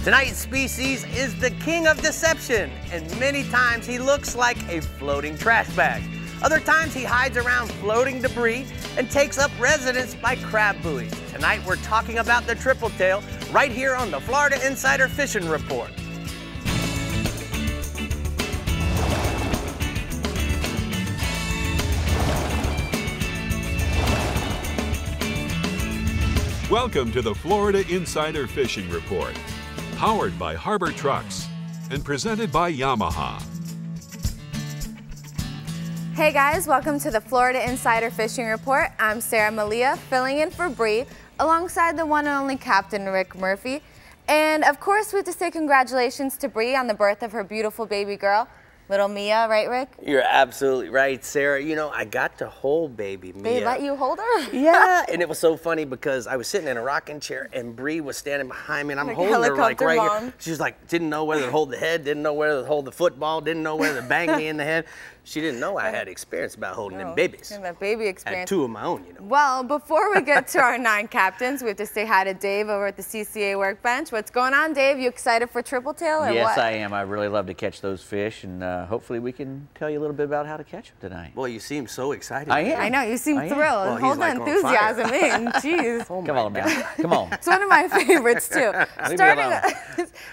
Tonight's species is the king of deception, and many times he looks like a floating trash bag. Other times he hides around floating debris and takes up residence by crab buoys. Tonight we're talking about the Tripletail right here on the Florida Insider Fishing Report. Welcome to the Florida Insider Fishing Report, powered by Harbor Trucks and presented by Yamaha. Hey guys, welcome to the Florida Insider Fishing Report. I'm Sarah Malia, filling in for Brie, alongside the one and only Captain Rick Murphy. And of course, we have to say congratulations to Brie on the birth of her beautiful baby girl, little Mia, right, Rick? You're absolutely right, Sarah. You know, I got to hold baby Mia. They let you hold her? Yeah, and it was so funny because I was sitting in a rocking chair and Brie was standing behind me and I'm like holding her like right mom. here. She was like, didn't know whether to hold the head, didn't know whether to hold the football, didn't know whether to bang me in the head. She didn't know I had experience about holding them babies. And that baby experience. I had two of my own, you know. Well, before we get to our 9 captains, we have to say hi to Dave over at the CCA workbench. What's going on, Dave? You excited for Tripletail or what? Yes, I am. I really love to catch those fish, and hopefully we can tell you a little bit about how to catch them tonight. Well, you seem so excited. I am. I know, you seem thrilled. Well, hold the like enthusiasm in. Jeez. Oh Come on now. Come on. It's one of my favorites, too.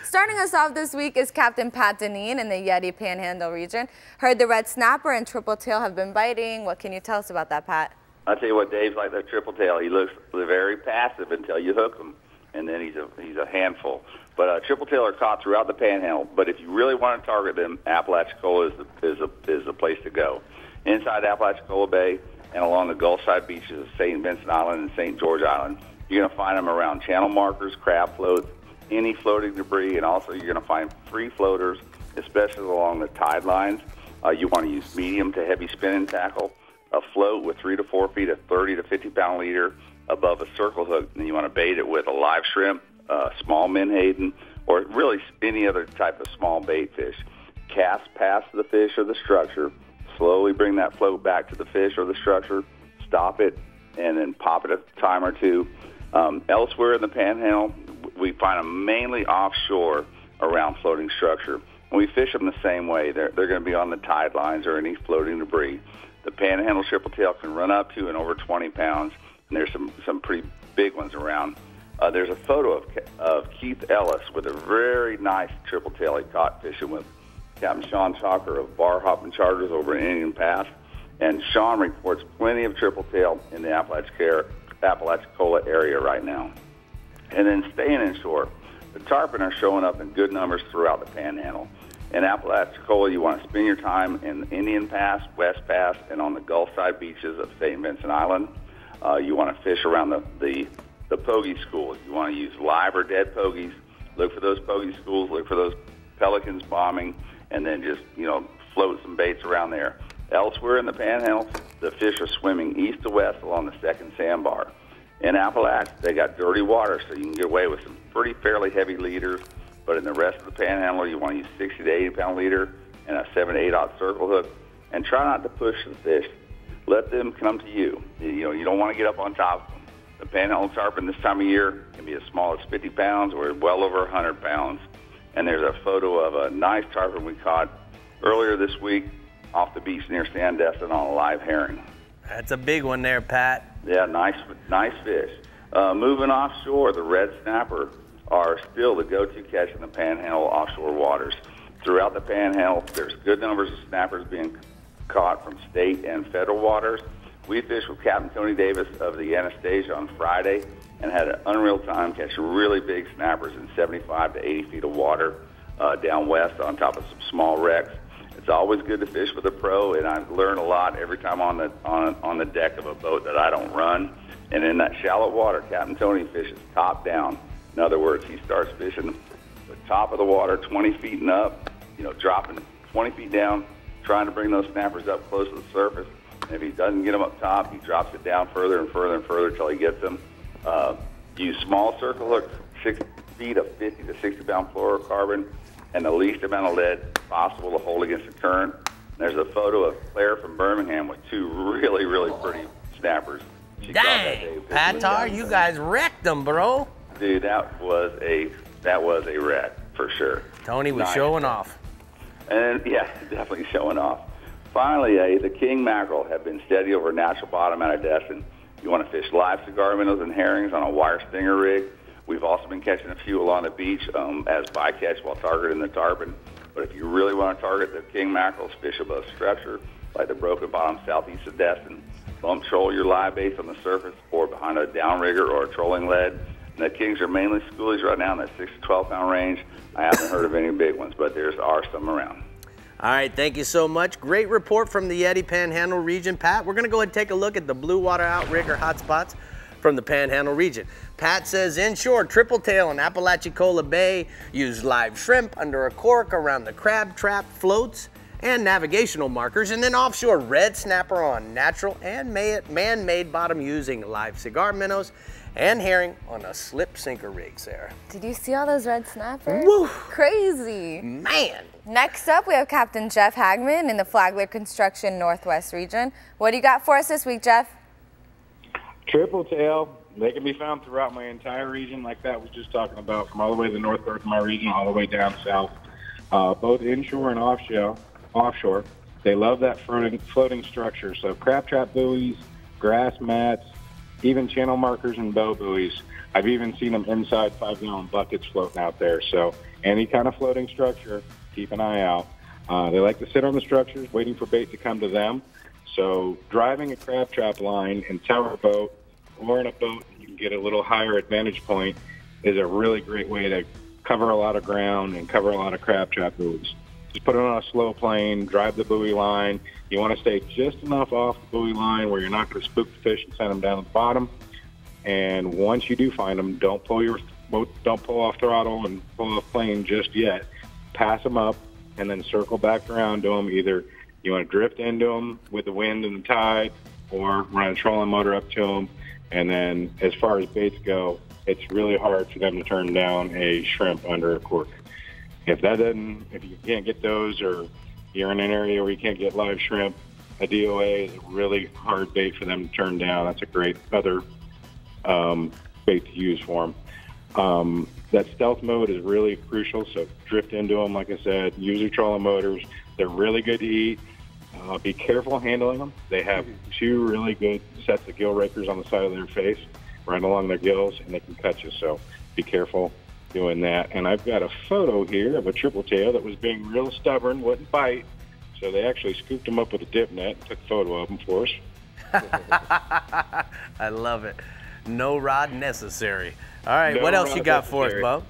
Starting us off this week is Captain Pat Deneen in the Yeti Panhandle region. Heard the red snapper and Tripletail have been biting. What can you tell us about that, Pat? I'll tell you what, Dave's like that Tripletail. He looks very passive until you hook him, and then he's a handful. But Tripletail are caught throughout the Panhandle. But if you really want to target them, Apalachicola is the place to go. Inside Apalachicola Bay and along the Gulf side beaches of St. Vincent Island and St. George Island, you're going to find them around channel markers, crab floats, any floating debris, and also you're going to find free floaters, especially along the tide lines. You want to use medium to heavy spinning tackle, a float with 3 to 4 feet, a 30 to 50-pound leader above a circle hook, and you want to bait it with a live shrimp, small menhaden, or really any other type of small bait fish. Cast past the fish or the structure, slowly bring that float back to the fish or the structure, stop it, and then pop it a time or two. Elsewhere in the Panhandle, we find them mainly offshore around floating structure. We fish them the same way. They're going to be on the tide lines or any floating debris. The Panhandle Tripletail can run up to and over 20 pounds, and there's some pretty big ones around. There's a photo of Keith Ellis with a very nice Tripletail he caught fishing with Captain Sean Chalker of Bar Hopping Charters over in Indian Pass. And Sean reports plenty of Tripletail in the Apalachicola area right now. And then staying inshore, the tarpon are showing up in good numbers throughout the Panhandle. In Apalachicola, you want to spend your time in Indian Pass, West Pass, and on the Gulf side beaches of St. Vincent Island. You want to fish around the pogie schools. You want to use live or dead pogies. Look for those pogie schools. Look for those pelicans bombing, and then just float some baits around there. Elsewhere in the Panhandle, the fish are swimming east to west along the second sandbar. In Appalachia, they got dirty water, so you can get away with some fairly heavy leaders. But in the rest of the Panhandle, you want to use 60 to 80-pound leader and a 7 to 8/0 circle hook, and try not to push the fish. Let them come to you. You don't want to get up on top of them. The Panhandle tarpon this time of year can be as small as 50 pounds or well over 100 pounds. And there's a photo of a nice tarpon we caught earlier this week off the beach near Sandestin on a live herring. That's a big one there, Pat. Yeah, nice fish. Moving offshore, the red snapper are still the go-to catch in the Panhandle offshore waters. Throughout the Panhandle, there's good numbers of snappers being caught from state and federal waters. We fished with Captain Tony Davis of the Anastasia on Friday and had an unreal time catching really big snappers in 75 to 80 feet of water down west on top of some small wrecks. It's always good to fish with a pro, and I've learned a lot every time on the deck of a boat that I don't run. And in that shallow water, Captain Tony fishes top down. In other words, he starts fishing the top of the water 20 feet and up, dropping 20 feet down, trying to bring those snappers up close to the surface. And if he doesn't get them up top, he drops it down further and further and further until he gets them. Use small circle hooks, 6 feet of 50 to 60-pound fluorocarbon, and the least amount of lead possible to hold against the current. There's a photo of Claire from Birmingham with 2 really, really pretty snappers. Dang, Patar, you guys wrecked them, bro. Dude, that was a that was a wreck for sure. Tony was showing off. And yeah, definitely showing off. Finally, the king mackerel have been steady over natural bottom out of Destin. You want to fish live cigar minnows and herrings on a wire stinger rig. We've also been catching a few along the beach as bycatch while targeting the tarpon. But if you really want to target the king mackerels, fish above structure like the broken bottom southeast of Destin. Bump troll your live baits on the surface or behind a downrigger or a trolling lead. And the kings are mainly schoolies right now in that 6 to 12 pound range. I haven't heard of any big ones, but there are some around. All right, thank you so much. Great report from the Yeti Panhandle region, Pat. We're going to go ahead and take a look at the blue water outrigger hotspots from the Panhandle region. Pat says inshore, Tripletail in Apalachicola Bay use live shrimp under a cork around the crab trap floats and navigational markers, and then offshore, red snapper on natural and man-made bottom using live cigar minnows and herring on a slip sinker rig, Sarah. Did you see all those red snappers? Woo! Crazy. Man. Next up, we have Captain Jeff Hagman in the Flagler Construction Northwest region. What do you got for us this week, Jeff? Tripletail. They can be found throughout my entire region, like that was just talking about, from all the way to the north part of my region, all the way down south, both inshore and offshore. They love that floating structure. So crab trap buoys, grass mats, even channel markers and bow buoys. I've even seen them inside 5-gallon buckets floating out there. So any kind of floating structure, keep an eye out. They like to sit on the structures, waiting for bait to come to them. So driving a crab trap line in tower boat or in a boat you can get a little higher advantage point is a really great way to cover a lot of ground and cover a lot of crab trap buoys. Just put it on a slow plane, drive the buoy line. You want to stay just enough off the buoy line where you're not going to spook the fish and send them down to the bottom. And once you do find them, don't pull off throttle and pull off plane just yet. Pass them up and then circle back around to them. Either you want to drift into them with the wind and the tide, or run a trolling motor up to them. And then as far as baits go, it's really hard for them to turn down a shrimp under a cork. If you can't get those, or you're in an area where you can't get live shrimp, a DOA is a really hard bait for them to turn down. That's a great other bait to use for them. That stealth mode is really crucial, so drift into them, like I said. Use your trolling motors. They're really good to eat. Be careful handling them. They have 2 really good sets of gill rakers on the side of their face, right along their gills, and they can cut you, so be careful doing that. And I've got a photo here of a tripletail that was being real stubborn, wouldn't bite, so they actually scooped him up with a dip net and took a photo of him for us. I love it. No rod necessary. All right, what else you got for us, Bo?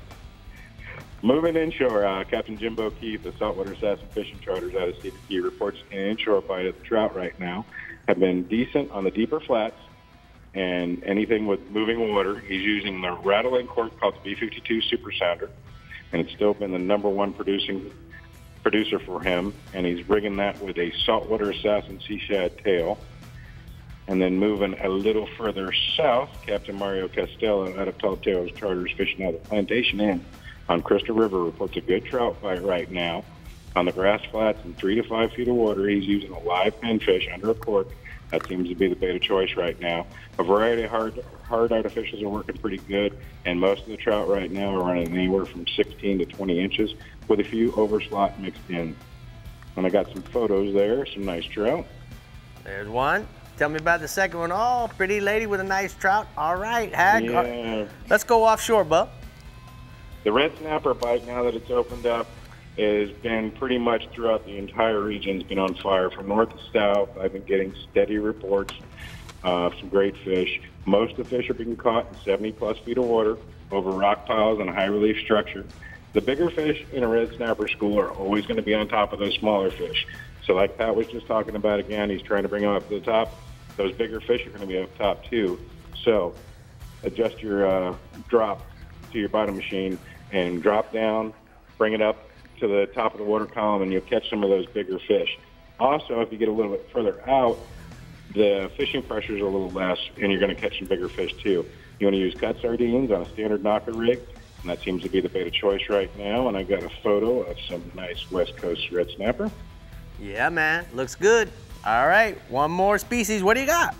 Moving inshore, Captain Jimbo Keith, the Saltwater Assassin Fishing Charters out of Stephen Key, reports an inshore bite of the trout right now have been decent on the deeper flats and anything with moving water. He's using the rattling cork called the B52 Super Sounder, and it's still been the #1 producer for him, and he's rigging that with a Saltwater Assassin Sea Shad tail. And then moving a little further south, Captain Mario Costello out of Tall Tales Charters fishing out of the Plantation Inn on Crystal River reports a good trout bite right now on the grass flats in 3 to 5 feet of water. He's using a live pinfish under a cork. That seems to be the bait of choice right now. A variety of hard artificials are working pretty good, and most of the trout right now are running anywhere from 16 to 20 inches with a few overslot mixed in. And I got some photos there, some nice trout. There's one. Tell me about the second one. Oh, pretty lady with a nice trout. All right, Hag. Yeah. Let's go offshore, Bub. The red snapper bite, now that it's opened up, has been pretty much throughout the entire region. It's been on fire from north to south. I've been getting steady reports of some great fish. Most of the fish are being caught in 70-plus feet of water over rock piles and a high-relief structure. The bigger fish in a red snapper school are always going to be on top of those smaller fish. So like Pat was just talking about again, he's trying to bring them up to the top. Those bigger fish are going to be up top too. So adjust your drop to your bottom machine and drop down, bring it up to the top of the water column, and you'll catch some of those bigger fish. Also, if you get a little bit further out, the fishing pressure is a little less, and you're going to catch some bigger fish too. You want to use cut sardines on a standard knocker rig, and that seems to be the bait of choice right now. And I've got a photo of some nice West Coast red snapper. Yeah, man, looks good. All right, one more species. What do you got?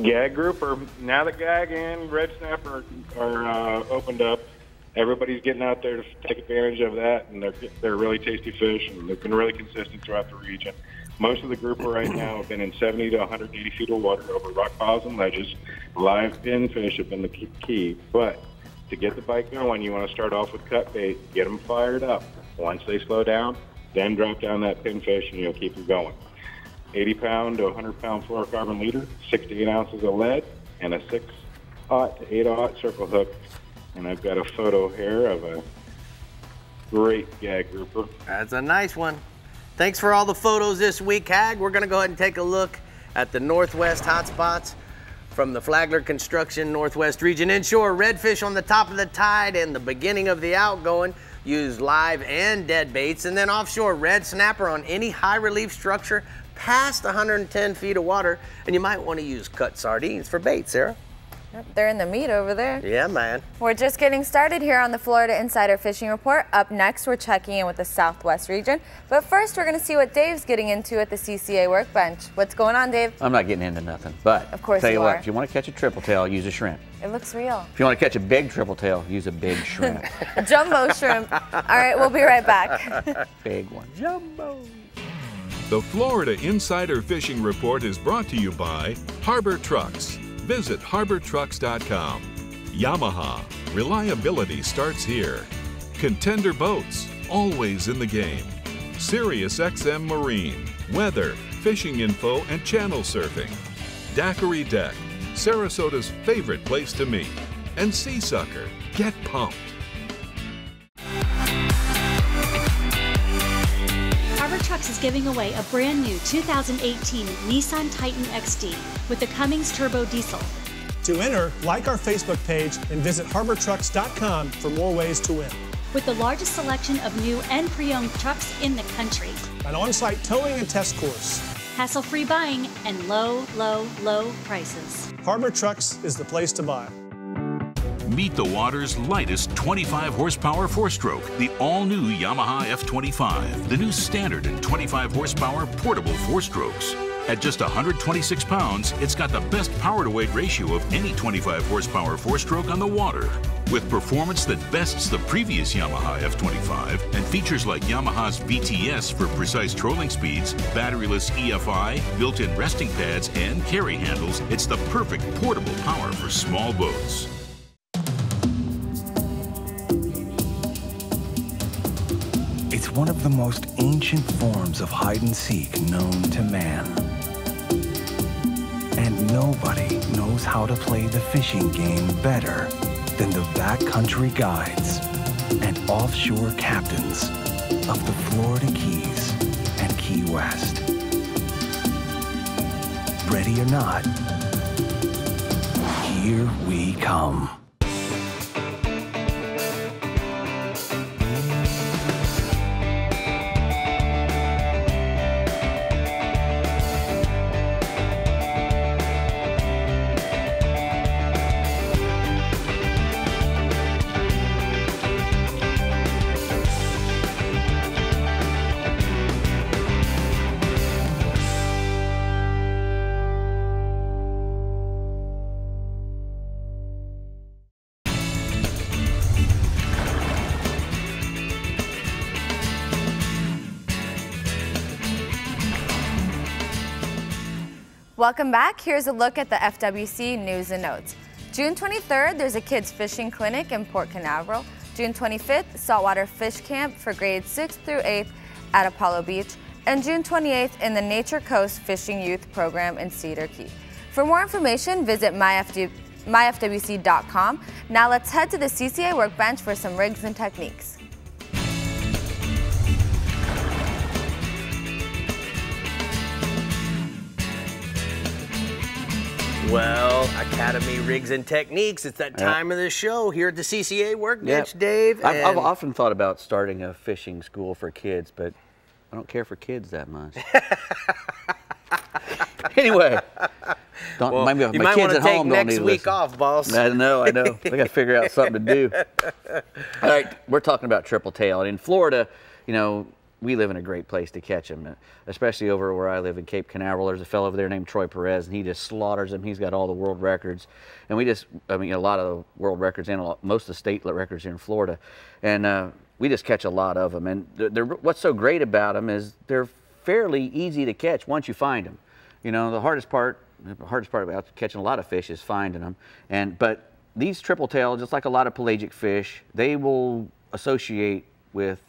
Gag grouper. Now that gag and red snapper are opened up, everybody's getting out there to take advantage of that, and they're really tasty fish, and they've been really consistent throughout the region. Most of the grouper right now have been in 70 to 180 feet of water over rock piles and ledges. Live pinfish have been the key, but to get the bite going, you want to start off with cut bait, get them fired up. Once they slow down, then drop down that pinfish, and you'll keep them going. 80-pound to 100-pound fluorocarbon leader, 6 to 8 ounces of lead, and a 6-aught to 8-aught circle hook. And I've got a photo here of a great gag grouper. That's a nice one. Thanks for all the photos this week, Hag. We're going to go ahead and take a look at the Northwest hotspots from the Flagler Construction Northwest Region Inshore. Redfish on the top of the tide and the beginning of the outgoing. Use live and dead baits. And then offshore, red snapper on any high relief structure past 110 feet of water. And you might want to use cut sardines for bait, Sarah. Yep, they're in the meat over there. Yeah, man. We're just getting started here on the Florida Insider Fishing Report. Up next, we're checking in with the Southwest region. But first, we're going to see what Dave's getting into at the CCA workbench. What's going on, Dave? I'm not getting into nothing, but of course tell you what, are. if you want to catch a tripletail, use a shrimp. It looks real. If you want to catch a big tripletail, use a big shrimp. Jumbo shrimp. All right, we'll be right back. Big one. Jumbo. The Florida Insider Fishing Report is brought to you by Harbor Trucks. Visit harbortrucks.com. Yamaha, reliability starts here. Contender Boats, always in the game. SiriusXM Marine, weather, fishing info, and channel surfing. Daiquiri Deck, Sarasota's favorite place to meet. And Sea Sucker, get pumped. Harbor Trucks is giving away a brand new 2018 Nissan Titan XD with the Cummins Turbo Diesel. To enter, like our Facebook page and visit harbortrucks.com for more ways to win. With the largest selection of new and pre-owned trucks in the country. An on-site towing and test course. Hassle-free buying and low, low, low prices. Harbor Trucks is the place to buy. Meet the water's lightest 25 horsepower four-stroke, the all-new Yamaha F25, the new standard and 25 horsepower portable four-strokes. At just 126 pounds, it's got the best power-to-weight ratio of any 25 horsepower four-stroke on the water. With performance that bests the previous Yamaha F25 and features like Yamaha's VTS for precise trolling speeds, batteryless EFI, built-in resting pads, and carry handles, it's the perfect portable power for small boats. It's one of the most ancient forms of hide-and-seek known to man. And nobody knows how to play the fishing game better than the backcountry guides and offshore captains of the Florida Keys and Key West. Ready or not, here we come. Welcome back. Here's a look at the FWC news and notes. June 23rd, there's a kids fishing clinic in Port Canaveral. June 25th, saltwater fish camp for grades 6th through 8th at Apollo Beach. And June 28th in the Nature Coast Fishing Youth Program in Cedar Key. For more information, visit myfwc.com. Now let's head to the CCA workbench for some rigs and techniques. Well, Academy Rigs and Techniques, it's that time of the show here at the CCA workbench, Dave. I've often thought about starting a fishing school for kids, but I don't care for kids that much. Anyway, Well, my you kids might want to at take home don't next need to week listen. off, boss. I know. I got to figure out something to do. All right, we're talking about tripletail. And in Florida, you know, we live in a great place to catch them, especially over where I live in Cape Canaveral. There's a fellow over there named Troy Perez, and he just slaughters them. He's got all the world records, and I mean, a lot of the world records and most of the state records here in Florida, and we just catch a lot of them. And what's so great about them is they're fairly easy to catch once you find them. You know, the hardest part about catching a lot of fish is finding them. But these tripletail, just like a lot of pelagic fish, they will associate with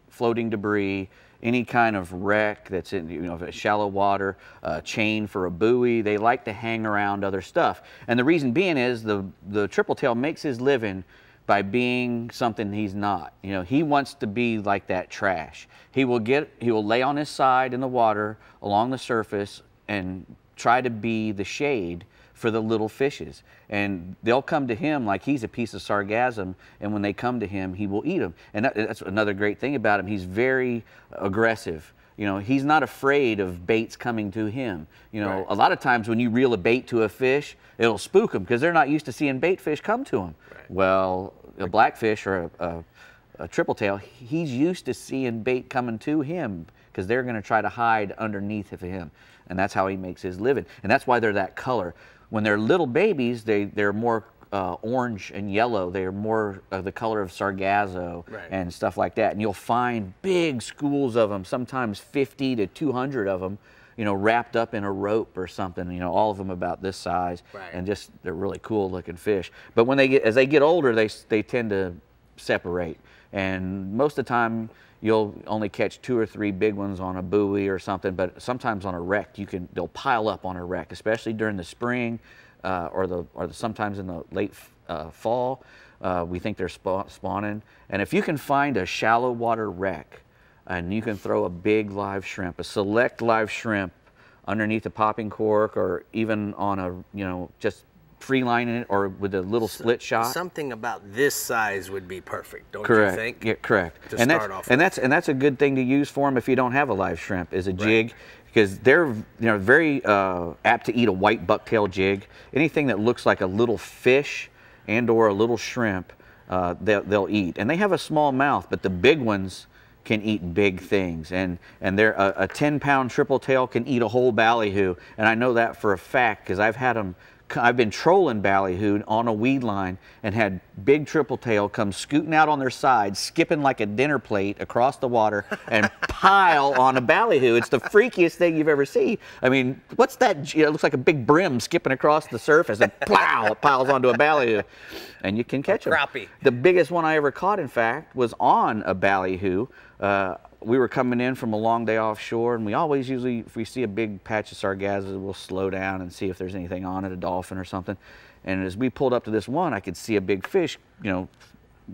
floating debris, any kind of wreck that's in, you know, shallow water, chain for a buoy. They like to hang around other stuff. And the reason being is the tripletail makes his living by being something he's not. You know, he wants to be like that trash. He will lay on his side in the water along the surface and try to be the shade for the little fishes, and they'll come to him like he's a piece of sargassum, and when they come to him, he will eat them. And that's another great thing about him. He's very aggressive. You know, he's not afraid of baits coming to him. You know, a lot of times when you reel a bait to a fish, it'll spook them because they're not used to seeing bait fish come to them. Well, a blackfish or a tripletail, he's used to seeing bait coming to him because they're going to try to hide underneath of him, and that's how he makes his living. And that's why they're that color. When they're little babies, they're more orange and yellow. They're more the color of sargasso and stuff like that. And you'll find big schools of them, sometimes 50 to 200 of them, you know, wrapped up in a rope or something. You know, all of them about this size, and just they're really cool looking fish. But when as they get older, they tend to separate. And most of the time, you'll only catch 2 or 3 big ones on a buoy or something, but sometimes on a wreck, they'll pile up on a wreck, especially during the spring or sometimes in the late fall. We think they're spawning. And if you can find a shallow water wreck and you can throw a big live shrimp, a select live shrimp underneath a popping cork, or even on a, you know, just free lining it or with a little split shot. Something about this size would be perfect, don't you think? Yeah, correct. To start off with. And that's a good thing to use for them if you don't have a live shrimp, is a jig, because they're very apt to eat a white bucktail jig. Anything that looks like a little fish and or a little shrimp, they'll eat. And they have a small mouth, but the big ones can eat big things. And they're a 10-pound tripletail can eat a whole ballyhoo. And I know that for a fact because I've been trolling ballyhoo on a weed line and had big tripletail come scooting out on their side, skipping like a dinner plate across the water and pile on a ballyhoo. It's the freakiest thing you've ever seen. I mean, what's that? You know, it looks like a big brim skipping across the surface and plow, it piles onto a ballyhoo. And you can catch them. Crappie. The biggest one I ever caught, in fact, was on a ballyhoo. We were coming in from a long day offshore, and we always usually, if we see a big patch of sargasso, we'll slow down and see if there's anything on it, a dolphin or something. And as we pulled up to this one, I could see a big fish, you know,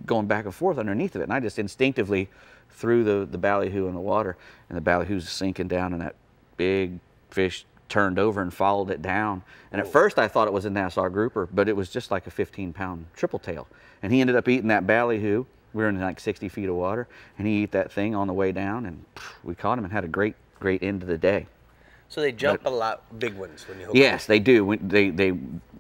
going back and forth underneath of it. And I just instinctively threw the ballyhoo in the water, and the ballyhoo's sinking down, and that big fish turned over and followed it down. And at first I thought it was a Nassau grouper, but it was just like a 15-pound tripletail. And he ended up eating that ballyhoo. We were in like 60 feet of water, and he ate that thing on the way down, and we caught him and had a great end of the day. So they jump a lot, big ones when you hook yes, them. they do. They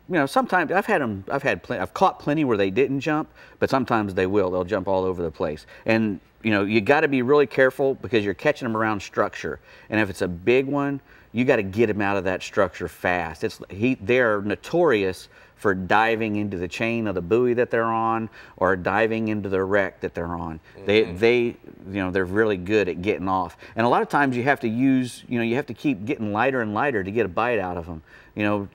you know, sometimes I've caught plenty where they didn't jump, but sometimes they will. They'll jump all over the place. And you know, you got to be really careful because you're catching them around structure. And if it's a big one, you got to get them out of that structure fast. They're notorious for diving into the chain of the buoy that they're on, or diving into the wreck that they're on. You know, they're really good at getting off. And a lot of times you have to use, you know, you have to keep getting lighter and lighter to get a bite out of them. You know,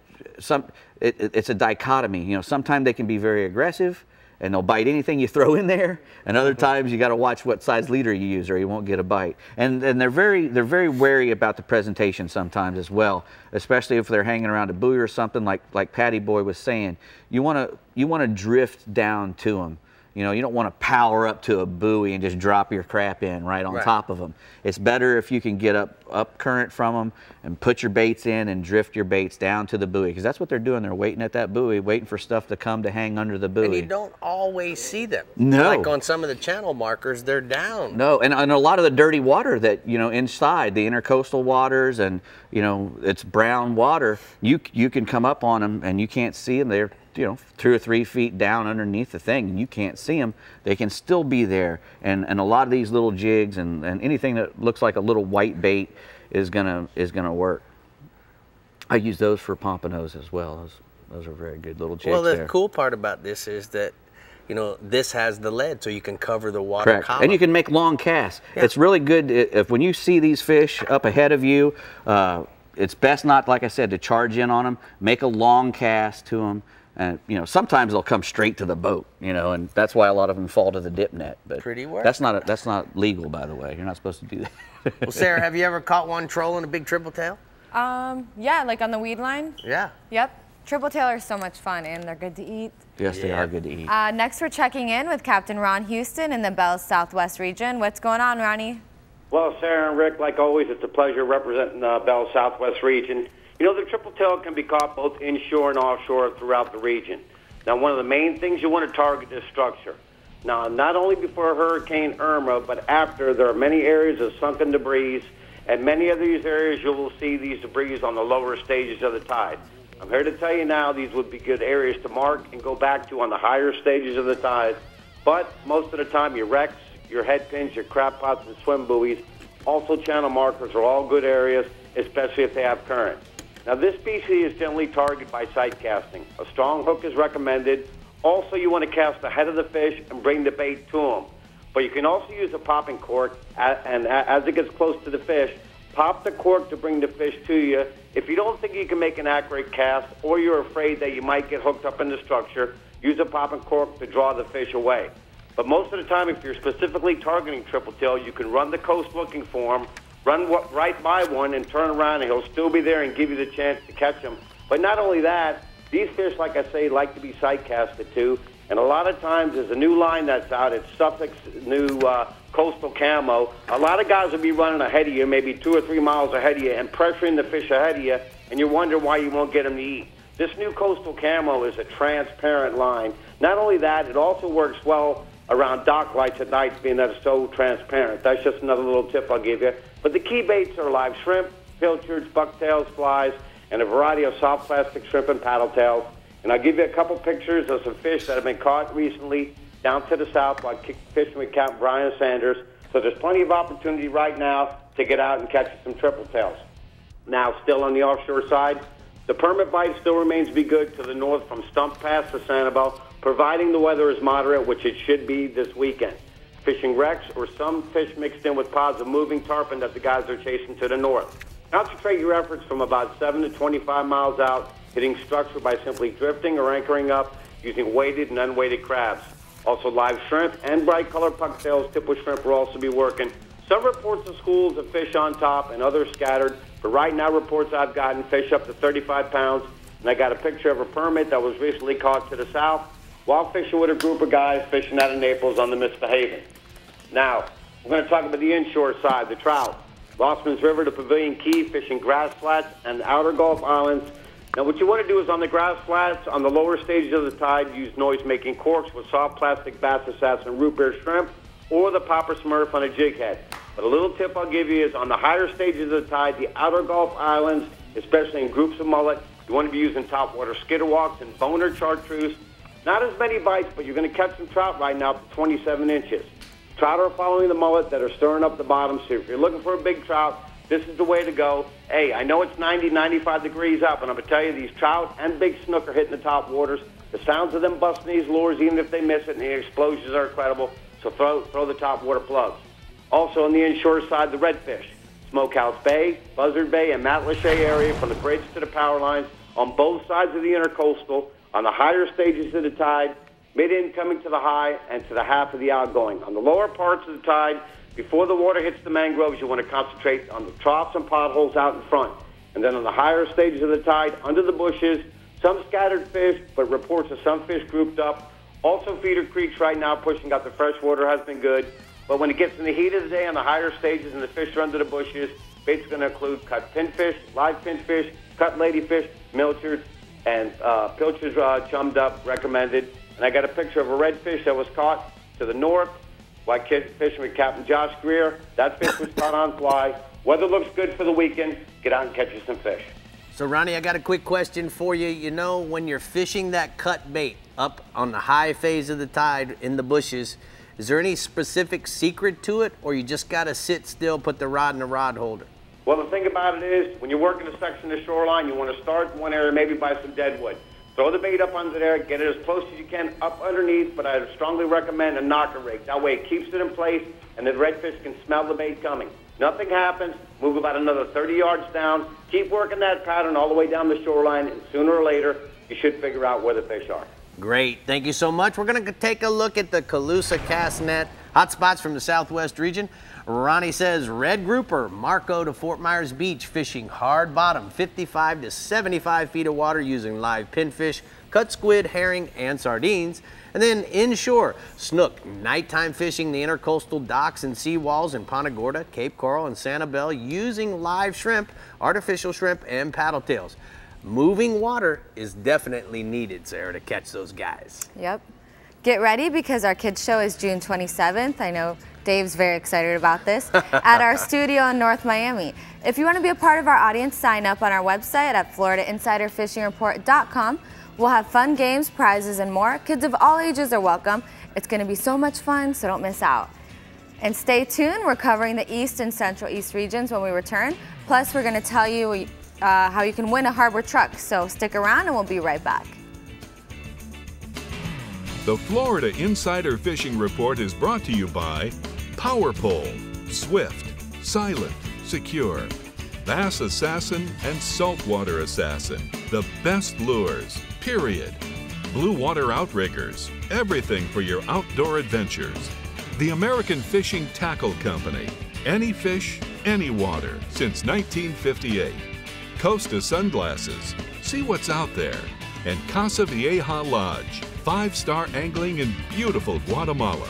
it's a dichotomy. You know, sometimes they can be very aggressive and they'll bite anything you throw in there, and other times you got to watch what size leader you use or you won't get a bite. And they're very wary about the presentation sometimes as well, especially if they're hanging around a buoy or something like Patty Boy was saying. You want to drift down to them. You know, you don't want to power up to a buoy and just drop your crap in right on top of them. It's better if you can get up current from them and put your baits in and drift your baits down to the buoy, because that's what they're doing. They're waiting at that buoy, waiting for stuff to come to hang under the buoy. And you don't always see them. No. Like on some of the channel markers, they're down. No, and a lot of the dirty water that, you know, inside the intercoastal waters, and, you know, it's brown water, you can come up on them and you can't see them. 2 or 3 feet down underneath the thing, and you can't see them. They can still be there, and a lot of these little jigs and anything that looks like a little white bait is gonna work. I use those for pompanos as well. Those are very good little jigs. Well, the there. cool part about this is that, you know, this has the lead, so you can cover the water Correct. column. And you can make long casts. Yeah. It's really good if when you see these fish up ahead of you, it's best not, like I said, to charge in on them. Make a long cast to them. And, you know, sometimes they'll come straight to the boat, you know, and that's why a lot of them fall to the dip net. But pretty work. That's not legal, by the way. You're not supposed to do that. Well, Sarah, have you ever caught one trolling a big triple tail? Yeah, like on the weed line. Yeah. Yep. Tripletail are so much fun, and they're good to eat. Yes, they are good to eat. Next, we're checking in with Captain Ron Houston in the Bell's Southwest region. What's going on, Ronnie? Well, Sarah and Rick, like always, it's a pleasure representing Bell's Southwest region. You know, the tripletail can be caught both inshore and offshore throughout the region. Now, one of the main things you want to target is structure. Now, not only before Hurricane Irma, but after, there are many areas of sunken debris, and many of these areas you will see these debris on the lower stages of the tide. I'm here to tell you now these would be good areas to mark and go back to on the higher stages of the tide. But most of the time, your wrecks, your head pins, your crab pots, and swim buoys, also channel markers are all good areas, especially if they have current. Now, this species is generally targeted by sight casting. A strong hook is recommended. Also, you want to cast ahead of the fish and bring the bait to them. But you can also use a popping cork, and as it gets close to the fish, pop the cork to bring the fish to you. If you don't think you can make an accurate cast, or you're afraid that you might get hooked up in the structure, use a popping cork to draw the fish away. But most of the time, if you're specifically targeting tripletail, you can run the coast looking for them, run right by one and turn around, and he'll still be there and give you the chance to catch him. But not only that, these fish, like I say, like to be sight casted too. And a lot of times there's a new line that's out. It's Suffolk's new coastal camo. A lot of guys will be running ahead of you, maybe 2 or 3 miles ahead of you, and pressuring the fish ahead of you, and you wonder why you won't get them to eat. This new coastal camo is a transparent line. Not only that, it also works well around dock lights at night, being that it's so transparent. That's just another little tip I'll give you. But the key baits are live shrimp, pilchards, bucktails, flies, and a variety of soft plastic shrimp and paddle tails. And I'll give you a couple pictures of some fish that have been caught recently down to the south while fishing with Captain Brian Sanders. So there's plenty of opportunity right now to get out and catch some tripletails. Now, still on the offshore side, the permit bite still remains to be good to the north from Stump Pass to Sanibel, providing the weather is moderate, which it should be this weekend. Fishing wrecks or some fish mixed in with pods of moving tarpon that the guys are chasing to the north. Concentrate your efforts from about 7 to 25 miles out, hitting structure by simply drifting or anchoring up using weighted and unweighted crabs. Also, live shrimp and bright-colored pucktails, tip with shrimp will also be working. Some reports of schools of fish on top and others scattered, but right now reports I've gotten fish up to 35 pounds, and I got a picture of a permit that was recently caught to the south while fishing with a group of guys fishing out of Naples on the Misbehaving. Now, we're going to talk about the inshore side, the trout. Lossman's River to Pavilion Key, fishing grass flats and outer Gulf Islands. Now, what you want to do is on the grass flats, on the lower stages of the tide, use noise-making corks with soft plastic bass assats and root beer shrimp, or the popper smurf on a jig head. But a little tip I'll give you is on the higher stages of the tide, the outer Gulf Islands, especially in groups of mullet, you want to be using topwater skitterwalks and boner chartreuse. Not as many bites, but you're going to catch some trout right now up to 27 inches. Trout are following the mullet that are stirring up the bottom, so if you're looking for a big trout, this is the way to go. Hey, I know it's 90, 95 degrees up, and I'm going to tell you, these trout and big snook are hitting the top waters. The sounds of them busting these lures, even if they miss it, and the explosions are incredible, so throw the top water plugs. Also on the inshore side, the redfish. Smokehouse Bay, Buzzard Bay, and Matlacha area from the bridge to the power lines on both sides of the intercoastal, on the higher stages of the tide, mid-in coming to the high, and to the half of the outgoing. On the lower parts of the tide, before the water hits the mangroves, you want to concentrate on the troughs and potholes out in front. And then on the higher stages of the tide, under the bushes, some scattered fish, but reports of some fish grouped up. Also, feeder creeks right now pushing out the fresh water has been good. But when it gets in the heat of the day on the higher stages and the fish are under the bushes, bait's going to include cut pinfish, live pinfish, cut ladyfish, milchards, and pilchards chummed up, recommended. And I got a picture of a redfish that was caught to the north while fishing with Captain Josh Greer. That fish was caught on fly. Weather looks good for the weekend. Get out and catch you some fish. So Ronnie, I got a quick question for you. You know, when you're fishing that cut bait up on the high phase of the tide in the bushes, is there any specific secret to it, or you just got to sit still, put the rod in the rod holder? Well, the thing about it is, when you're working a section of the shoreline, you want to start in one area, maybe by some deadwood. Throw the bait up under there, get it as close as you can up underneath, but I strongly recommend a knocker rig. That way it keeps it in place, and the redfish can smell the bait coming. Nothing happens. Move about another 30 yards down. Keep working that pattern all the way down the shoreline, and sooner or later, you should figure out where the fish are. Great. Thank you so much. We're going to take a look at the Calusa cast net hotspots from the Southwest region. Ronnie says red grouper, Marco to Fort Myers Beach, fishing hard bottom, 55 to 75 feet of water using live pinfish, cut squid, herring, and sardines. And then inshore, snook, nighttime fishing the intercoastal docks and seawalls in Punta Gorda, Cape Coral, and Sanibel using live shrimp, artificial shrimp, and paddle tails. Moving water is definitely needed, Sarah, to catch those guys. Yep. Get ready because our kids show is June 27th. I know Dave's very excited about this at our studio in North Miami. If you want to be a part of our audience, sign up on our website at FloridaInsiderFishingReport.com. We'll have fun games, prizes, and more. Kids of all ages are welcome. It's going to be so much fun, so don't miss out. And stay tuned. We're covering the East and Central East regions when we return. Plus, we're going to tell you how you can win a Harbor truck. So stick around and we'll be right back. The Florida Insider Fishing Report is brought to you by Power Pole, Swift, Silent, Secure, Bass Assassin and Saltwater Assassin, the best lures, period. Blue Water Outriggers, everything for your outdoor adventures. The American Fishing Tackle Company, any fish, any water, since 1958. Costa Sunglasses, see what's out there. And Casa Vieja Lodge, 5-star angling in beautiful Guatemala.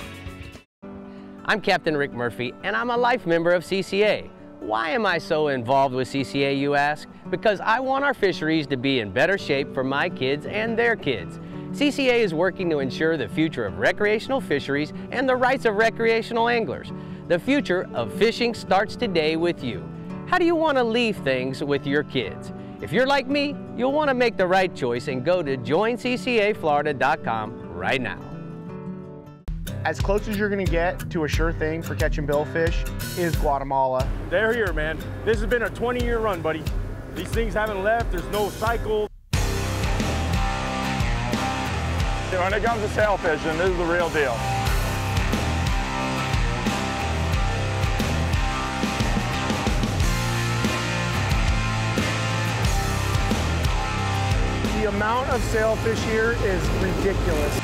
I'm Captain Rick Murphy, and I'm a life member of CCA. Why am I so involved with CCA, you ask? Because I want our fisheries to be in better shape for my kids and their kids. CCA is working to ensure the future of recreational fisheries and the rights of recreational anglers. The future of fishing starts today with you. How do you want to leave things with your kids? If you're like me, you'll want to make the right choice and go to joinccaflorida.com right now. As close as you're going to get to a sure thing for catching billfish is Guatemala. They're here, man. This has been a 20-year run, buddy. These things haven't left. There's no cycle. When it comes to sail fishing, this is the real deal. The amount of sailfish here is ridiculous.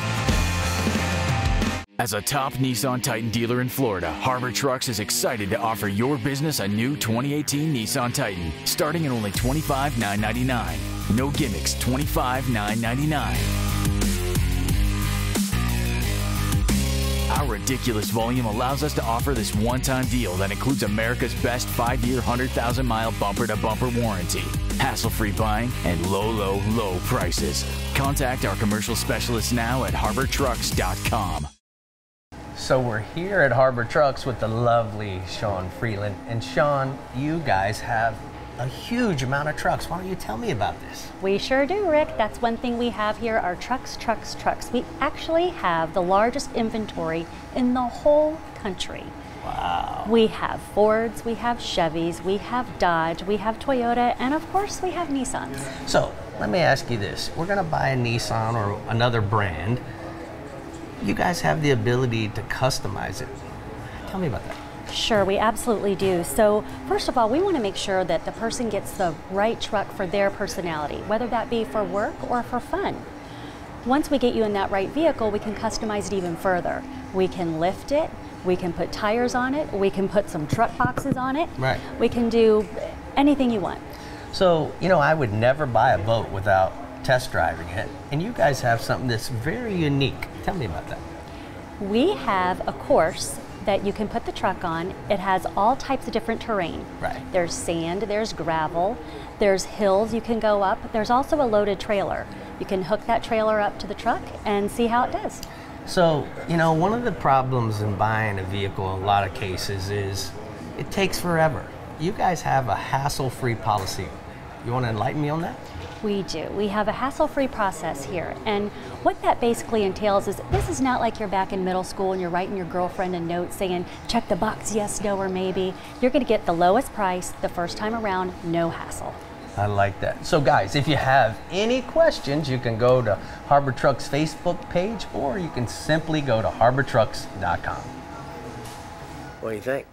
As a top Nissan Titan dealer in Florida, Harbor Trucks is excited to offer your business a new 2018 Nissan Titan, starting at only $25,999. No gimmicks, $25,999. Our ridiculous volume allows us to offer this one-time deal that includes America's best 5-year, 100,000-mile bumper-to-bumper warranty, hassle-free buying, and low, low, low prices. Contact our commercial specialists now at HarborTrucks.com. So we're here at Harbor Trucks with the lovely Sean Freeland. And Sean, you guys have a huge amount of trucks. Why don't you tell me about this? We sure do, Rick. That's one thing we have here, are trucks, trucks, trucks. We actually have the largest inventory in the whole country. Wow. We have Fords, we have Chevys, we have Dodge, we have Toyota, and of course we have Nissans. So let me ask you this. We're gonna buy a Nissan or another brand. You guys have the ability to customize it. Tell me about that. Sure, we absolutely do. So first of all, we want to make sure that the person gets the right truck for their personality, whether that be for work or for fun. Once we get you in that right vehicle, we can customize it even further. We can lift it, we can put tires on it, we can put some truck boxes on it. Right. We can do anything you want. So, you know, I would never buy a boat without test driving it, and you guys have something that's very unique. Tell me about that. We have a course that you can put the truck on. It has all types of different terrain. Right. There's sand, there's gravel, there's hills you can go up. There's also a loaded trailer. You can hook that trailer up to the truck and see how it does. So, you know, one of the problems in buying a vehicle in a lot of cases is it takes forever. You guys have a hassle-free policy. You want to enlighten me on that? We do. We have a hassle-free process here, and what that basically entails is this is not like you're back in middle school and you're writing your girlfriend a note saying check the box, yes, no, or maybe. You're going to get the lowest price the first time around, no hassle. I like that. So guys, if you have any questions, you can go to Harbor Trucks Facebook page, or you can simply go to harbortrucks.com. What do you think?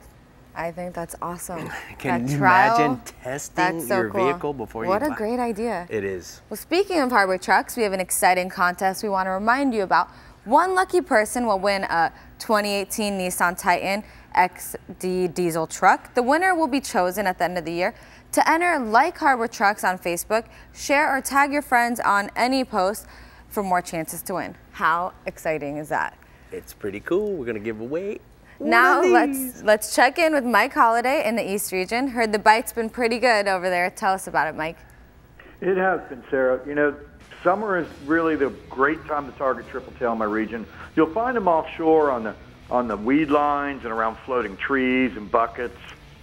I think that's awesome. Can that you trial, imagine testing so your cool. vehicle before What you buy? What a great idea. It is. Well, speaking of Harbor Trucks, we have an exciting contest we want to remind you about. One lucky person will win a 2018 Nissan Titan XD diesel truck. The winner will be chosen at the end of the year. To enter, like Harbor Trucks on Facebook, share or tag your friends on any post for more chances to win. How exciting is that? It's pretty cool. We're going to give away now let's check in with Mike Holliday in the East region. Heard the bite's been pretty good over there. Tell us about it, Mike. It has been, Sarah. You know, summer is really the great time to target tripletail in my region. You'll find them offshore on the weed lines and around floating trees and buckets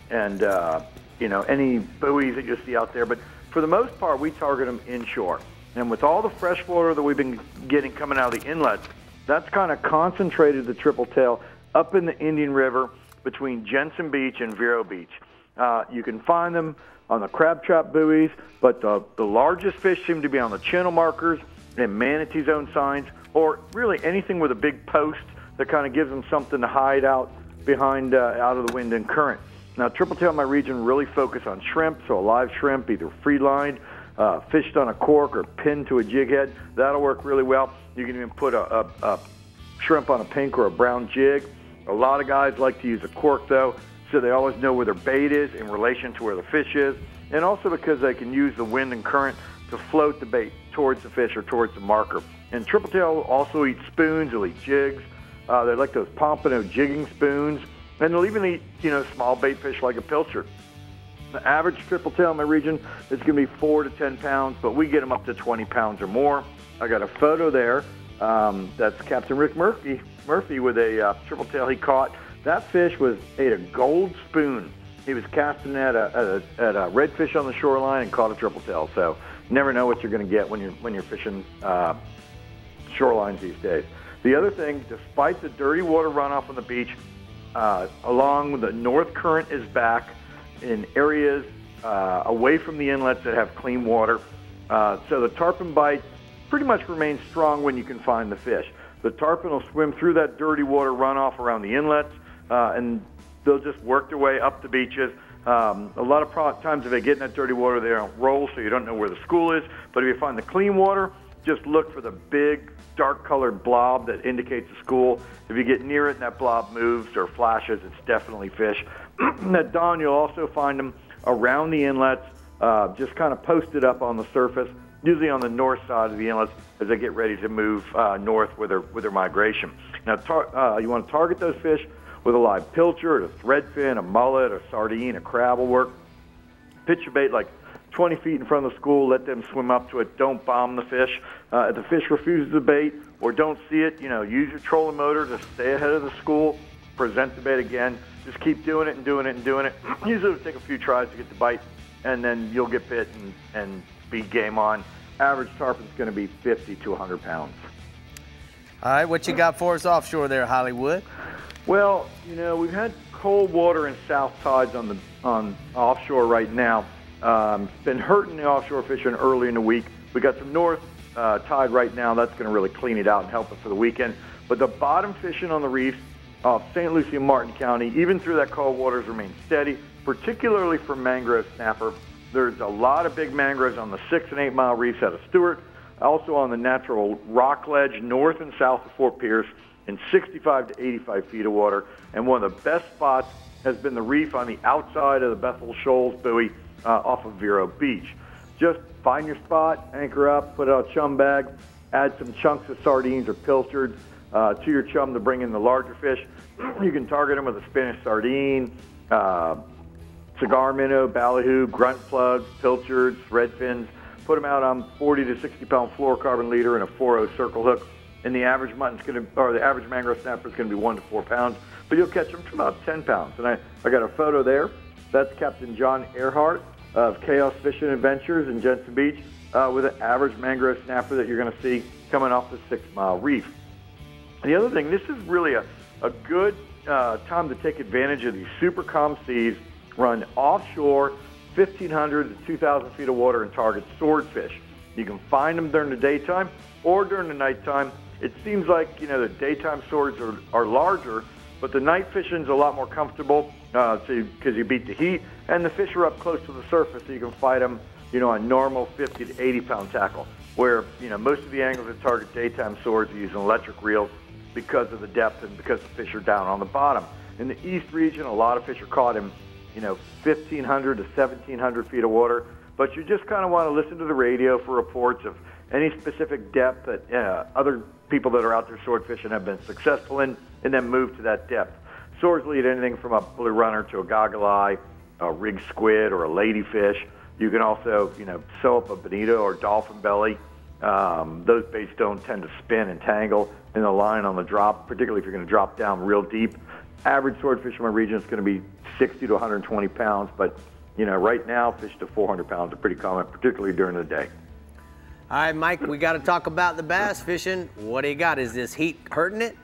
and you know, any buoys that you see out there. But for the most part, we target them inshore. And with all the fresh water that we've been getting coming out of the inlets, that's kind of concentrated the tripletail up in the Indian River between Jensen Beach and Vero Beach. You can find them on the crab trap buoys, but the largest fish seem to be on the channel markers and manatee zone signs, or really anything with a big post that kind of gives them something to hide out behind, out of the wind and current. Now, tripletail in my region really focus on shrimp, so a live shrimp, either free-lined, fished on a cork, or pinned to a jig head. That'll work really well. You can even put a shrimp on a pink or a brown jig. A lot of guys like to use a cork, though, so they always know where their bait is in relation to where the fish is, and also because they can use the wind and current to float the bait towards the fish or towards the marker. And tripletail also eat spoons, they'll eat jigs. They like those pompano jigging spoons, and they'll even eat, you know, small bait fish like a pilchard. The average tripletail in my region is going to be 4 to 10 pounds, but we get them up to 20 pounds or more. I got a photo there. That's Captain Rick Murphy with a tripletail he caught. That fish ate a gold spoon. He was casting at a redfish on the shoreline and caught a tripletail. So you never know what you're going to get when you're fishing shorelines these days. The other thing, despite the dirty water runoff on the beach, along with the north current is back in areas away from the inlets that have clean water. So the tarpon bite pretty much remains strong when you can find the fish. The tarpon will swim through that dirty water runoff around the inlets, and they'll just work their way up the beaches. A lot of times if they get in that dirty water, they don't roll, so you don't know where the school is. But if you find the clean water, just look for the big, dark-colored blob that indicates the school. If you get near it and that blob moves or flashes, it's definitely fish. At dawn, you'll also find them around the inlets, just kind of posted up on the surface, usually on the north side of the inlets as they get ready to move north with their migration. Now, you want to target those fish with a live pilchard, a threadfin, a mullet, a sardine, a crab will work. Pitch your bait like 20 feet in front of the school, let them swim up to it, don't bomb the fish. If the fish refuses the bait or don't see it, you know, use your trolling motor to stay ahead of the school, present the bait again, just keep doing it and doing it and doing it. Usually it'll take a few tries to get the bite, and then you'll get bit and be game on. Average tarpon's going to be 50 to 100 pounds. All right, what you got for us offshore there, Hollywood? Well, you know, we've had cold water and south tides on offshore right now. It's been hurting the offshore fishing early in the week. We got some north tide right now. That's going to really clean it out and help us for the weekend. But the bottom fishing on the reefs off St. Lucie and Martin County, even through that cold waters, remain steady, particularly for mangrove snapper. There's a lot of big mangroves on the 6 and 8 mile reefs out of Stewart, also on the natural rock ledge north and south of Fort Pierce in 65 to 85 feet of water. And one of the best spots has been the reef on the outside of the Bethel Shoals buoy off of Vero Beach. Just find your spot, anchor up, put out a chum bag, add some chunks of sardines or pilchards to your chum to bring in the larger fish. You can target them with a Spanish sardine, cigar minnow, ballyhoo, grunt plugs, pilchards, redfins. Put them out on 40 to 60 pound fluorocarbon leader and a 4/0 circle hook. And the average the average mangrove snapper is going to be 1 to 4 pounds, but you'll catch them for about 10 pounds. And I got a photo there. That's Captain John Earhart of Chaos Fishing Adventures in Jensen Beach with an average mangrove snapper that you're going to see coming off the 6 Mile Reef. The other thing, this is really a good time to take advantage of these super calm seas, run offshore, 1,500 to 2,000 feet of water, and target swordfish. You can find them during the daytime or during the nighttime. It seems like, the daytime swords are larger, but the night fishing is a lot more comfortable because you beat the heat, and the fish are up close to the surface, so you can fight them, on normal 50 to 80-pound tackle, where, most of the anglers that target daytime swords are using electric reels because of the depth and because the fish are down on the bottom. In the East region, a lot of fish are caught in, 1,500 to 1,700 feet of water, but you just kind of want to listen to the radio for reports of any specific depth that other people that are out there sword fishing have been successful in, and then move to that depth. Swords lead anything from a blue runner to a goggle eye, a rig squid, or a ladyfish. You can also, sew up a bonito or dolphin belly. Those baits don't tend to spin and tangle in the line on the drop, particularly if you're going to drop down real deep. Average swordfish in my region is going to be 60 to 120 pounds, but right now fish to 400 pounds are pretty common, particularly during the day. All right, Mike, we got to talk about the bass fishing. What do you got? Is this heat hurting it?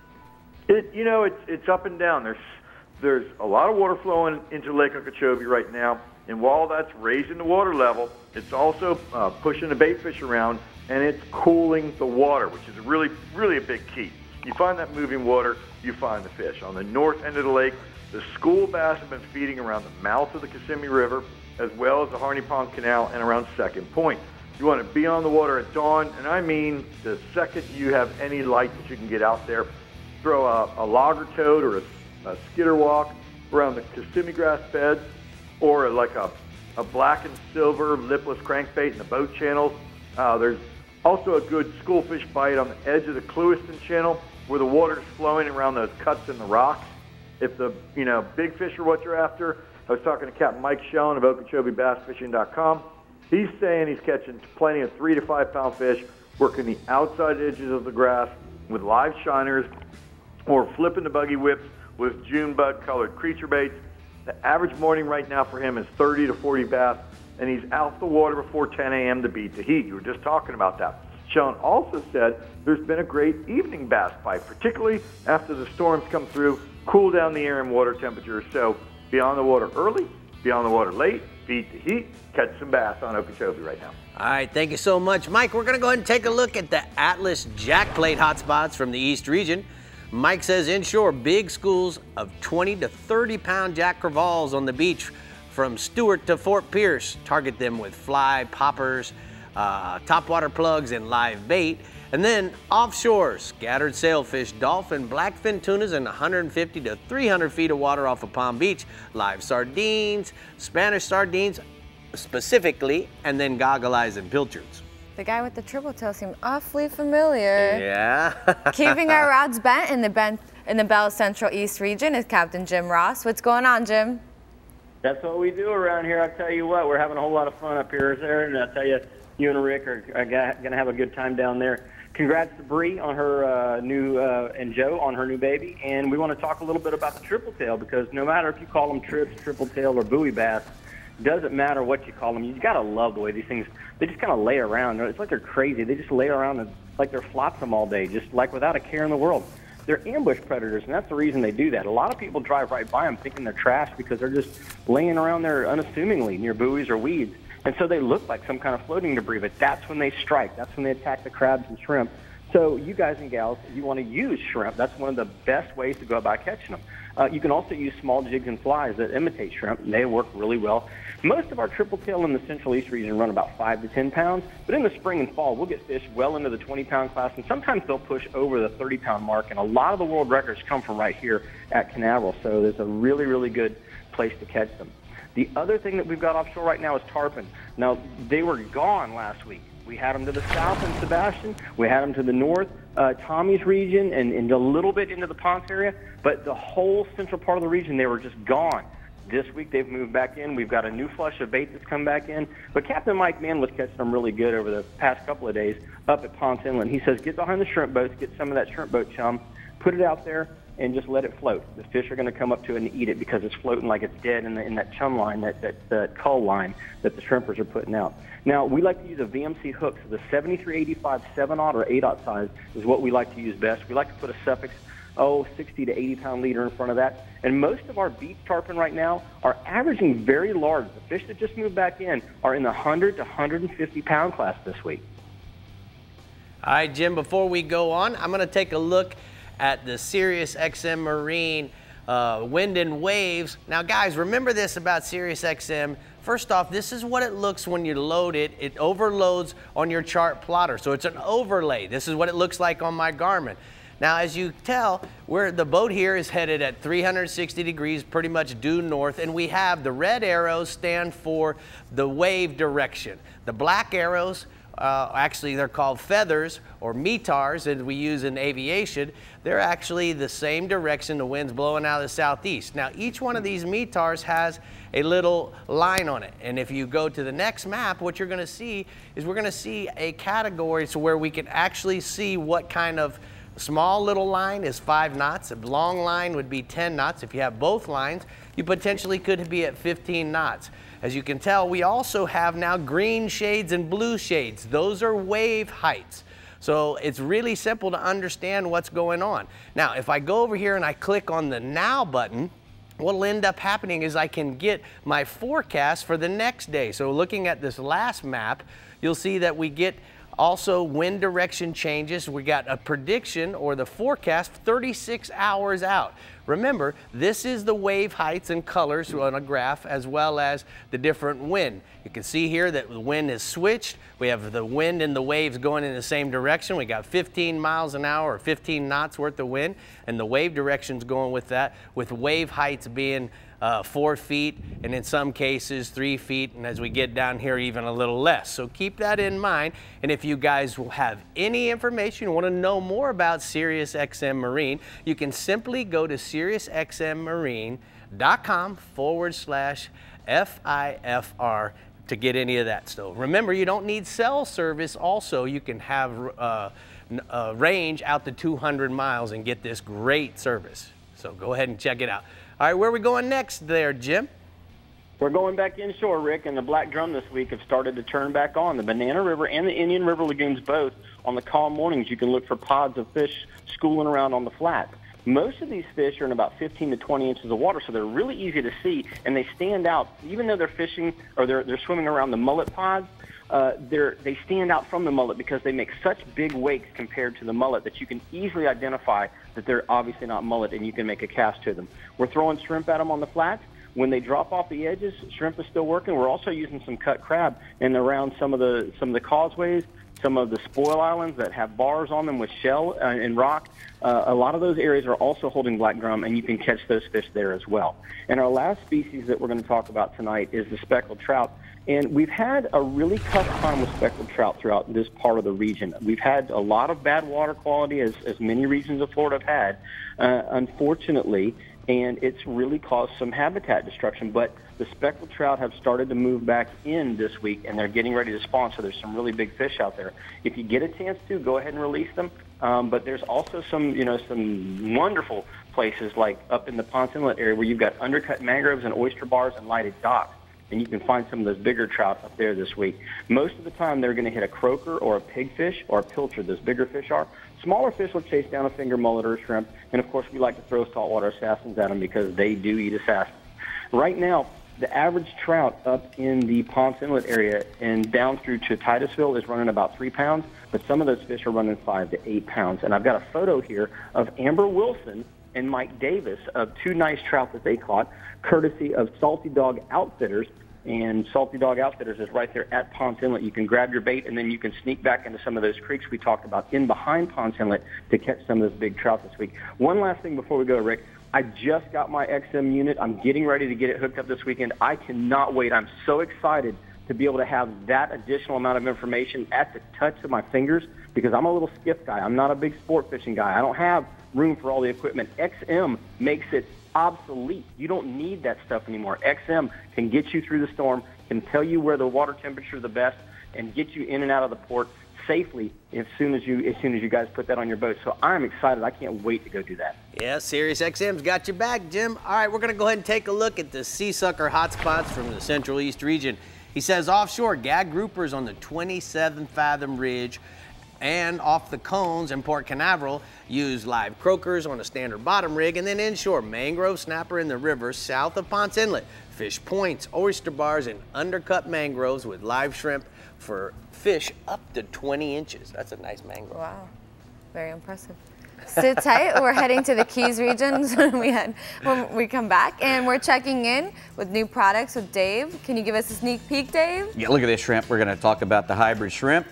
It's up and down. There's a lot of water flowing into Lake Okeechobee right now, and while that's raising the water level, it's also pushing the bait fish around, and it's cooling the water, which is really, really a big key. You find that moving water, you find the fish. On the north end of the lake, the school bass have been feeding around the mouth of the Kissimmee River, as well as the Harney Pond Canal and around Second Point. You want to be on the water at dawn, and I mean the second you have any light that you can get out there, throw a logger toad or a skitter walk around the Kissimmee grass beds, or like a black and silver lipless crankbait in the boat channels. There's also a good schoolfish bite on the edge of the Clewiston Channel where the water is flowing around those cuts in the rocks. If the big fish are what you're after, I was talking to Captain Mike Shellen of OkeechobeeBassFishing.com. He's saying he's catching plenty of 3 to 5 pound fish, working the outside edges of the grass with live shiners, or flipping the buggy whips with June bug colored creature baits. The average morning right now for him is 30 to 40 bass, and he's out the water before 10 a.m. to beat the heat. You were just talking about that. Shellen also said there's been a great evening bass bite, particularly after the storms come through, cool down the air and water temperatures. So be on the water early, be on the water late, beat the heat, catch some bass on Okeechobee right now. All right, thank you so much, Mike. We're going to go ahead and take a look at the Atlas Jack Plate hotspots from the East region. Mike says inshore, big schools of 20 to 30 pound jack crevalles on the beach from Stewart to Fort Pierce. Target them with fly, poppers, topwater plugs, and live bait. And then offshore, scattered sailfish, dolphin, blackfin tunas, and 150 to 300 feet of water off of Palm Beach. Live sardines, Spanish sardines specifically, and then goggle eyes and pilchards. The guy with the tripletail seemed awfully familiar. Yeah. Keeping our rods bent in the Bell Central East region is Captain Jim Ross. What's going on, Jim? That's what we do around here. I tell you what, we're having a whole lot of fun up here, Sarah, and I tell you, you and Rick are going to have a good time down there. Congrats to Brie on her and Joe on her new baby, and we want to talk a little bit about the tripletail, because no matter if you call them trips, tripletail, or buoy bass, doesn't matter what you call them. You got to love the way these things, they just kind of lay around. It's like they're crazy. They just lay around and like they're flotsam all day, just like without a care in the world. They're ambush predators, and that's the reason they do that. A lot of people drive right by them thinking they're trash because they're just laying around there unassumingly near buoys or weeds. And so they look like some kind of floating debris, but that's when they strike. That's when they attack the crabs and shrimp. So you guys and gals, if you want to use shrimp, that's one of the best ways to go about catching them. You can also use small jigs and flies that imitate shrimp, and they work really well. Most of our tripletail in the Central East region run about 5 to 10 pounds, but in the spring and fall, we'll get fish well into the 20-pound class, and sometimes they'll push over the 30-pound mark, and a lot of the world records come from right here at Canaveral, so there's a really, really good place to catch them. The other thing that we've got offshore right now is tarpon. Now, they were gone last week. We had them to the south in Sebastian. We had them to the north, Tommy's region, and a little bit into the Ponce area. But the whole central part of the region, they were just gone. This week, they've moved back in. We've got a new flush of bait that's come back in. But Captain Mike Mann was catching them really good over the past couple of days up at Ponce Inlet. He says, get behind the shrimp boats, get some of that shrimp boat chum, put it out there, and just let it float. The fish are going to come up to it and eat it because it's floating like it's dead in that chum line, that cull line that the shrimpers are putting out. Now, we like to use a VMC hook, so the 7385 7/0 or 8/0 size is what we like to use best. We like to put a Suffix 60 to 80 pound leader in front of that. And most of our beach tarpon right now are averaging very large. The fish that just moved back in are in the 100 to 150 pound class this week. All right, Jim, before we go on, I'm going to take a look at the Sirius XM Marine wind and waves. Now, guys, remember this about Sirius XM. First off, this is what it looks when you load it. It overloads on your chart plotter, so it's an overlay. This is what it looks like on my Garmin. Now, as you tell, the boat here is headed at 360 degrees, pretty much due north, and we have the red arrows stand for the wave direction. The black arrows, actually they're called feathers or METARs as we use in aviation. They're actually the same direction the wind's blowing out of the southeast. Now, each one of these METARs has a little line on it. And if you go to the next map, what you're going to see is we're going to see a category so where we can actually see what kind of small little line is 5 knots. A long line would be 10 knots. If you have both lines, you potentially could be at 15 knots. As you can tell, we also have now green shades and blue shades. Those are wave heights. So it's really simple to understand what's going on. Now, if I go over here and I click on the Now button, what'll end up happening is I can get my forecast for the next day. So looking at this last map, you'll see that we get also wind direction changes. We got a prediction or the forecast 36 hours out. Remember, this is the wave heights and colors on a graph as well as the different wind. You can see here that the wind is switched. We have the wind and the waves going in the same direction. We got 15 miles an hour or 15 knots worth of wind, and the wave direction's going with that, with wave heights being 4 feet and in some cases 3 feet, and as we get down here even a little less. So keep that in mind, and if you guys will have any information, want to know more about Sirius XM Marine, you can simply go to SiriusXMMarine.com/FIFR to get any of that stuff. Remember, you don't need cell service. Also, you can have range out to 200 miles and get this great service. So go ahead and check it out. All right, where are we going next there, Jim? We're going back inshore, Rick, and the black drum this week have started to turn back on. The Banana River and the Indian River lagoons both, on the calm mornings, you can look for pods of fish schooling around on the flat. Most of these fish are in about 15 to 20 inches of water, so they're really easy to see, and they stand out. Even though they're fishing or they're swimming around the mullet pods, they stand out from the mullet because they make such big wakes compared to the mullet that you can easily identify that they're obviously not mullet, and you can make a cast to them. We're throwing shrimp at them on the flats. When they drop off the edges, shrimp is still working. We're also using some cut crab and around some of the causeways, some of the spoil islands that have bars on them with shell and rock. A lot of those areas are also holding black drum, and you can catch those fish there as well. And our last species that we're going to talk about tonight is the speckled trout. And we've had a really tough time with speckled trout throughout this part of the region. We've had a lot of bad water quality, as many regions of Florida have had, unfortunately, and it's really caused some habitat destruction. But the speckled trout have started to move back in this week, and they're getting ready to spawn, so there's some really big fish out there. If you get a chance to, go ahead and release them. But there's also some wonderful places like up in the Ponce Inlet area where you've got undercut mangroves and oyster bars and lighted docks. And you can find some of those bigger trout up there this week. Most of the time, they're going to hit a croaker or a pigfish or a pilchard. Those bigger fish are. Smaller fish will chase down a finger mullet or a shrimp. And, of course, we like to throw saltwater assassins at them because they do eat assassins. Right now, the average trout up in the Ponce Inlet area and down through to Titusville is running about 3 pounds, but some of those fish are running 5 to 8 pounds. And I've got a photo here of Amber Wilson and Mike Davis of 2 nice trout that they caught, courtesy of Salty Dog Outfitters. And Salty Dog Outfitters is right there at Ponce Inlet. You can grab your bait, and then you can sneak back into some of those creeks we talked about in behind Ponce Inlet to catch some of those big trout this week. One last thing before we go, Rick. I just got my XM unit. I'm getting ready to get it hooked up this weekend. I cannot wait. I'm so excited to be able to have that additional amount of information at the touch of my fingers because I'm a little skiff guy. I'm not a big sport fishing guy. I don't have room for all the equipment. XM makes it obsolete. You don't need that stuff anymore. XM can get you through the storm, can tell you where the water temperature is the best, and get you in and out of the port safely as soon as you guys put that on your boat. So I'm excited. I can't wait to go do that. Yeah, SiriusXM's got your back, Jim. All right, we're going to go ahead and take a look at the sea sucker hotspots from the Central East region. He says offshore, gag groupers on the 27-fathom ridge and off the cones in Port Canaveral use live croakers on a standard bottom rig, and then inshore, mangrove snapper in the river south of Ponce Inlet, fish points, oyster bars, and undercut mangroves with live shrimp for fish up to 20 inches. That's a nice mangrove. Wow, very impressive. Sit tight, we're heading to the Keys regions when we come back, and we're checking in with new products with Dave. Can you give us a sneak peek, Dave? Yeah, look at this shrimp. We're going to talk about the hybrid shrimp.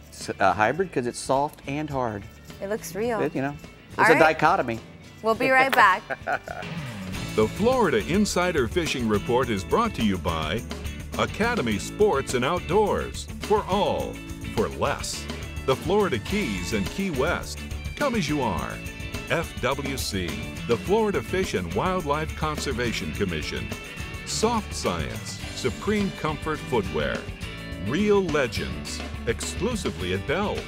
It's a hybrid because it's soft and hard. It looks real. It's a dichotomy. We'll be right back. The Florida Insider Fishing Report is brought to you by Academy Sports and Outdoors. For all, for less. The Florida Keys and Key West. Come as you are. FWC, the Florida Fish and Wildlife Conservation Commission. Soft Science, Supreme Comfort Footwear. Real Legends, exclusively at Bell's.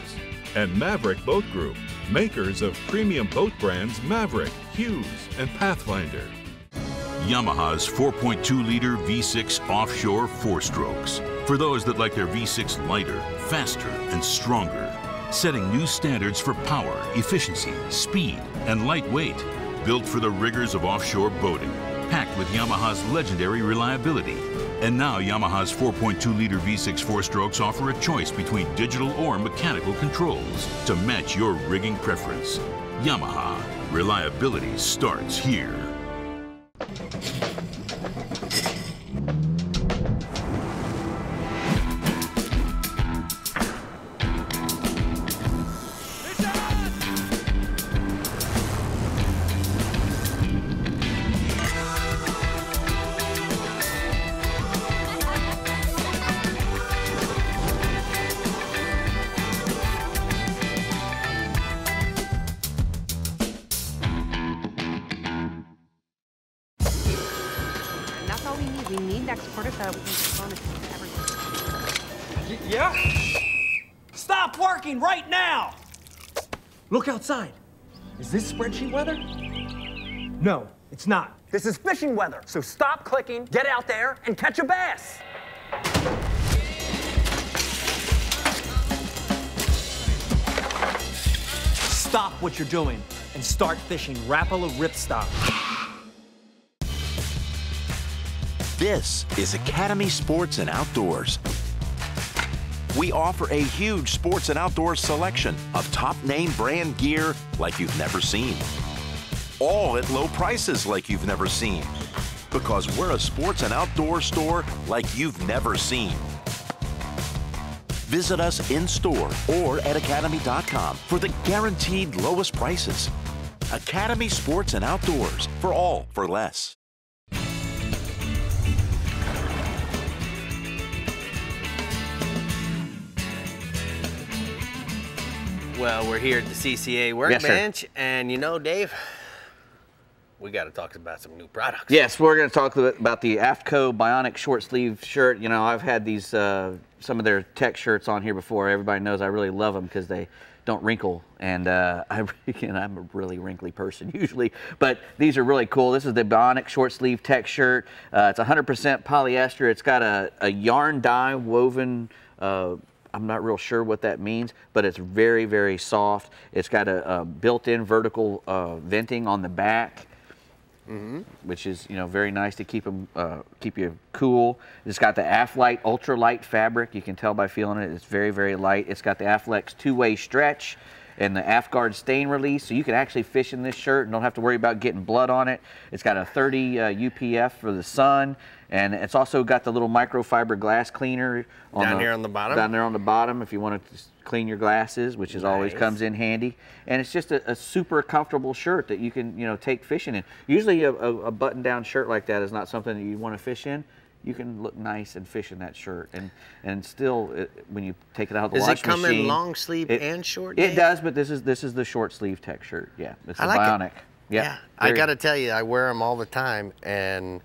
And Maverick Boat Group, makers of premium boat brands Maverick, Hughes, and Pathfinder. Yamaha's 4.2-liter V6 offshore four-strokes. For those that like their V6 lighter, faster, and stronger. Setting new standards for power, efficiency, speed, and lightweight. Built for the rigors of offshore boating. Packed with Yamaha's legendary reliability. And now Yamaha's 4.2-liter V6 four-strokes offer a choice between digital or mechanical controls to match your rigging preference. Yamaha. Reliability starts here. Yeah? Stop working right now! Look outside. Is this spreadsheet weather? No, it's not. This is fishing weather. So stop clicking, get out there, and catch a bass. Stop what you're doing and start fishing Rapala ripstop. This is Academy Sports and Outdoors. We offer a huge sports and outdoors selection of top name brand gear like you've never seen. All at low prices like you've never seen. Because we're a sports and outdoor store like you've never seen. Visit us in store or at academy.com for the guaranteed lowest prices. Academy Sports and Outdoors, for all for less. Well, we're here at the CCA workbench, and you know, Dave, we got to talk about some new products. Yes, we're going to talk about the AFTCO Bionic short sleeve shirt. You know, I've had these some of their tech shirts on here before. Everybody knows I really love them because they don't wrinkle, and I'm a really wrinkly person usually, but these are really cool. This is the Bionic short sleeve tech shirt. It's 100% polyester. It's got a yarn dye woven. I'm not real sure what that means, but it's very, very soft. It's got a built-in vertical venting on the back, which is, you know, very nice to keep you cool. It's got the Aflite ultralight fabric. You can tell by feeling it. It's very, very light. It's got the Aflex two-way stretch and the AFGuard stain release, so you can actually fish in this shirt and don't have to worry about getting blood on it. It's got a 30 UPF for the sun, and it's also got the little microfiber glass cleaner down here on the bottom. Down there on the bottom, if you want to clean your glasses, which is always comes in handy. And it's just a super comfortable shirt that you can, you know, take fishing in. Usually a button-down shirt like that is not something that you want to fish in. You can look nice and fish in that shirt, and still, when you take it out of the washing machine, does it come in long sleeve and short? It does, but this is the short sleeve tech shirt. Yeah, it's the Bionic. Yeah, I got to tell you, I wear them all the time, and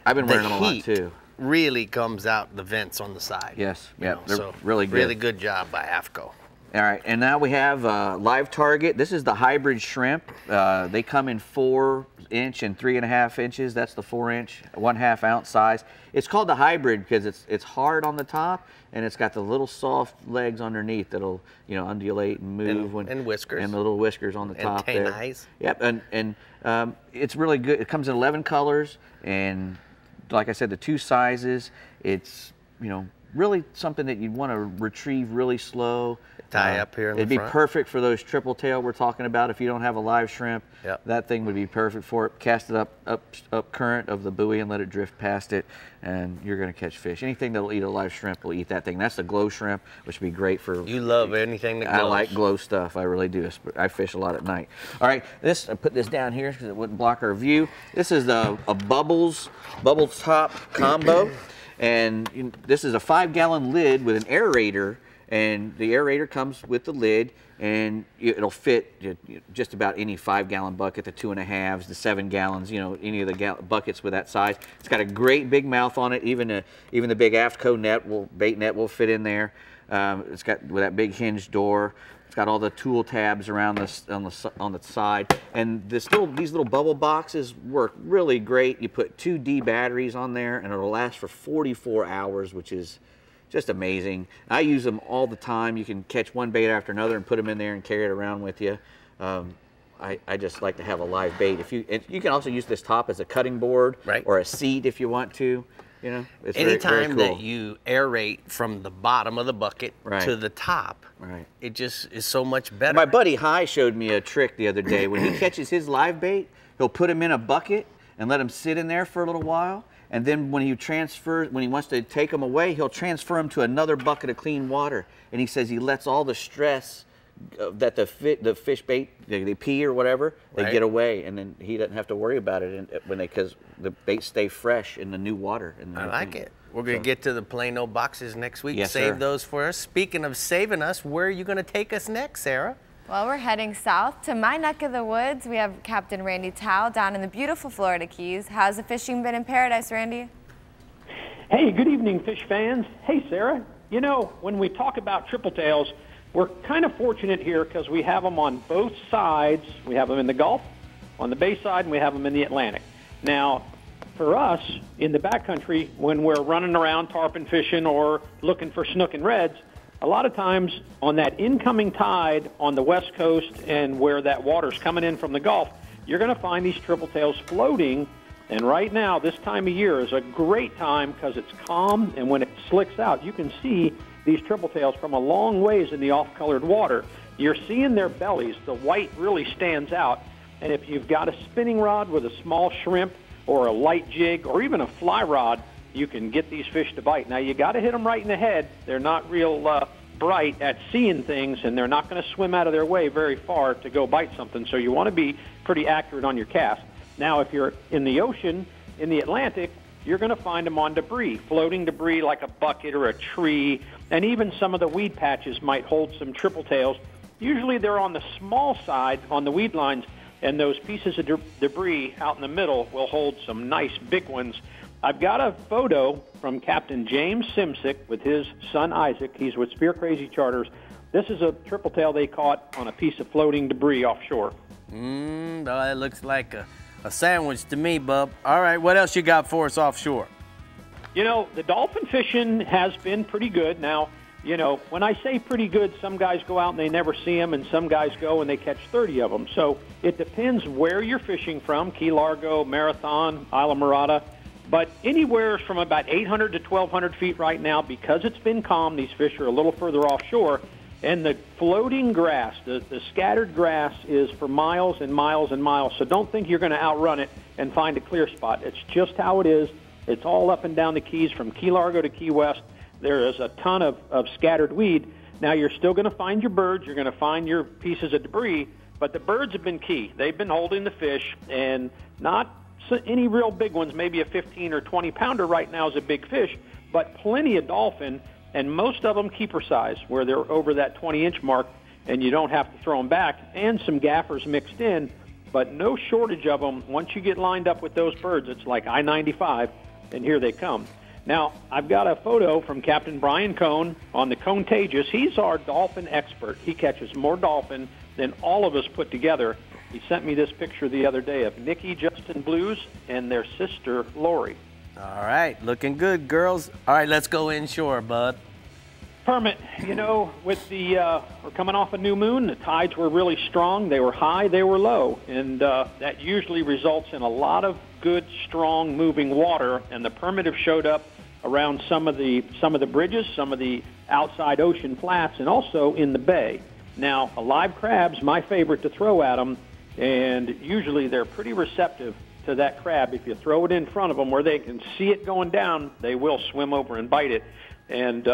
I've been wearing them a lot too. Really comes out the vents on the side. Yes, yeah, they're so really good. Really good job by AFTCO. All right, and now we have live target. This is the hybrid shrimp. They come in 4-inch and 3.5 inches. That's the 4-inch, 1/2 ounce size. It's called the hybrid because it's hard on the top and it's got the little soft legs underneath that'll undulate and move and whiskers and the little whiskers on the top and there. eyes. Yep, and it's really good. It comes in 11 colors, and like I said, the 2 sizes. It's really something that you'd want to retrieve really slow. Tie up here in the front. It'd be perfect for those triple tail we're talking about. If you don't have a live shrimp, that thing would be perfect for it. Cast it up current of the buoy and let it drift past it, and you're going to catch fish. Anything that'll eat a live shrimp will eat that thing. That's the glow shrimp, which would be great for. You love anything that glows. I like glow stuff. I really do. I fish a lot at night. All right, I put this down here because it wouldn't block our view. This is a bubble top combo. And this is a 5-gallon lid with an aerator, and the aerator comes with the lid, and it'll fit just about any 5-gallon bucket, the 2.5s, the 7 gallons, any of the buckets with that size. It's got a great big mouth on it. Even the big AFTCO net, bait net will fit in there. It's got with that big hinge door. It's got all the tool tabs around on the side, and these little bubble boxes work really great. You put 2 D batteries on there, and it'll last for 44 hours, which is just amazing. I use them all the time. You can catch one bait after another and put them in there and carry it around with you. I just like to have a live bait. You can also use this top as a cutting board or a seat if you want to. It's anytime very cool. that you aerate from the bottom of the bucket to the top, it just is so much better. My buddy Hi showed me a trick the other day. When he catches his live bait, he'll put him in a bucket and let him sit in there for a little while. And then when he wants to take them away, he'll transfer them to another bucket of clean water. And he says he lets all the stress that the fish bait, they pee or whatever, they get away, and then he doesn't have to worry about it because the baits stay fresh in the new water. I like it. We're going to get to the plain old boxes next week. Yes, Save sir. those for us. Speaking of saving us, where are you going to take us next, Sarah? Well, we're heading south to my neck of the woods. We have Captain Randy Towle down in the beautiful Florida Keys. How's the fishing been in paradise, Randy? Hey, good evening, fish fans. Hey, Sarah. When we talk about triple tails, we're kind of fortunate here because we have them on both sides. We have them in the Gulf, on the Bay side, and we have them in the Atlantic. Now, for us, in the backcountry, when we're running around tarpon fishing or looking for snook and reds, a lot of times on that incoming tide on the West Coast and where that water's coming in from the Gulf, you're going to find these triple tails floating. And right now, this time of year is a great time because it's calm, and when it slicks out, you can see these triple tails from a long ways in the off-colored water. You're seeing their bellies. The white really stands out. And if you've got a spinning rod with a small shrimp or a light jig or even a fly rod, you can get these fish to bite. Now, you got to hit them right in the head. They're not real bright at seeing things, and they're not going to swim out of their way very far to go bite something. So you want to be pretty accurate on your cast. Now, if you're in the ocean, in the Atlantic, you're going to find them on debris, floating debris like a bucket or a tree, and even some of the weed patches might hold some triple tails. Usually they're on the small side on the weed lines, and those pieces of debris out in the middle will hold some nice big ones. I've got a photo from Captain James Simsick with his son Isaac. He's with Spear Crazy Charters. This is a triple tail they caught on a piece of floating debris offshore. That looks like a sandwich to me, bub. All right, what else you got for us offshore? The dolphin fishing has been pretty good. Now, when I say pretty good, some guys go out and they never see them, and some guys go and they catch 30 of them. So it depends where you're fishing from, Key Largo, Marathon, Isla Mirada. But anywhere from about 800 to 1,200 feet right now, because it's been calm, these fish are a little further offshore. And the floating grass, the scattered grass is for miles and miles and miles. So don't think you're going to outrun it and find a clear spot. It's just how it is. It's all up and down the Keys from Key Largo to Key West. There is a ton of scattered weed. Now, you're still going to find your birds. You're going to find your pieces of debris. But the birds have been key. They've been holding the fish, and not any real big ones. Maybe a 15 or 20 pounder right now is a big fish, but plenty of dolphin. And most of them keeper size, where they're over that 20-inch mark, and you don't have to throw them back, and some gaffers mixed in, but no shortage of them. Once you get lined up with those birds, it's like I-95, and here they come. Now, I've got a photo from Captain Brian Cohn on the Contagious. He's our dolphin expert. He catches more dolphin than all of us put together. He sent me this picture the other day of Nikki, Justin Blues, and their sister, Lori. All right, looking good, girls. All right, let's go inshore, bud. Permit, you know, with the, we're coming off a new moon. The tides were really strong. They were high, they were low. And that usually results in a lot of good, strong, moving water. And the permit have showed up around some of the bridges, some of the outside ocean flats, and also in the bay. Now, a live crab's my favorite to throw at them, and usually they're pretty receptive to that crab. If you throw it in front of them where they can see it going down, they will swim over and bite it. And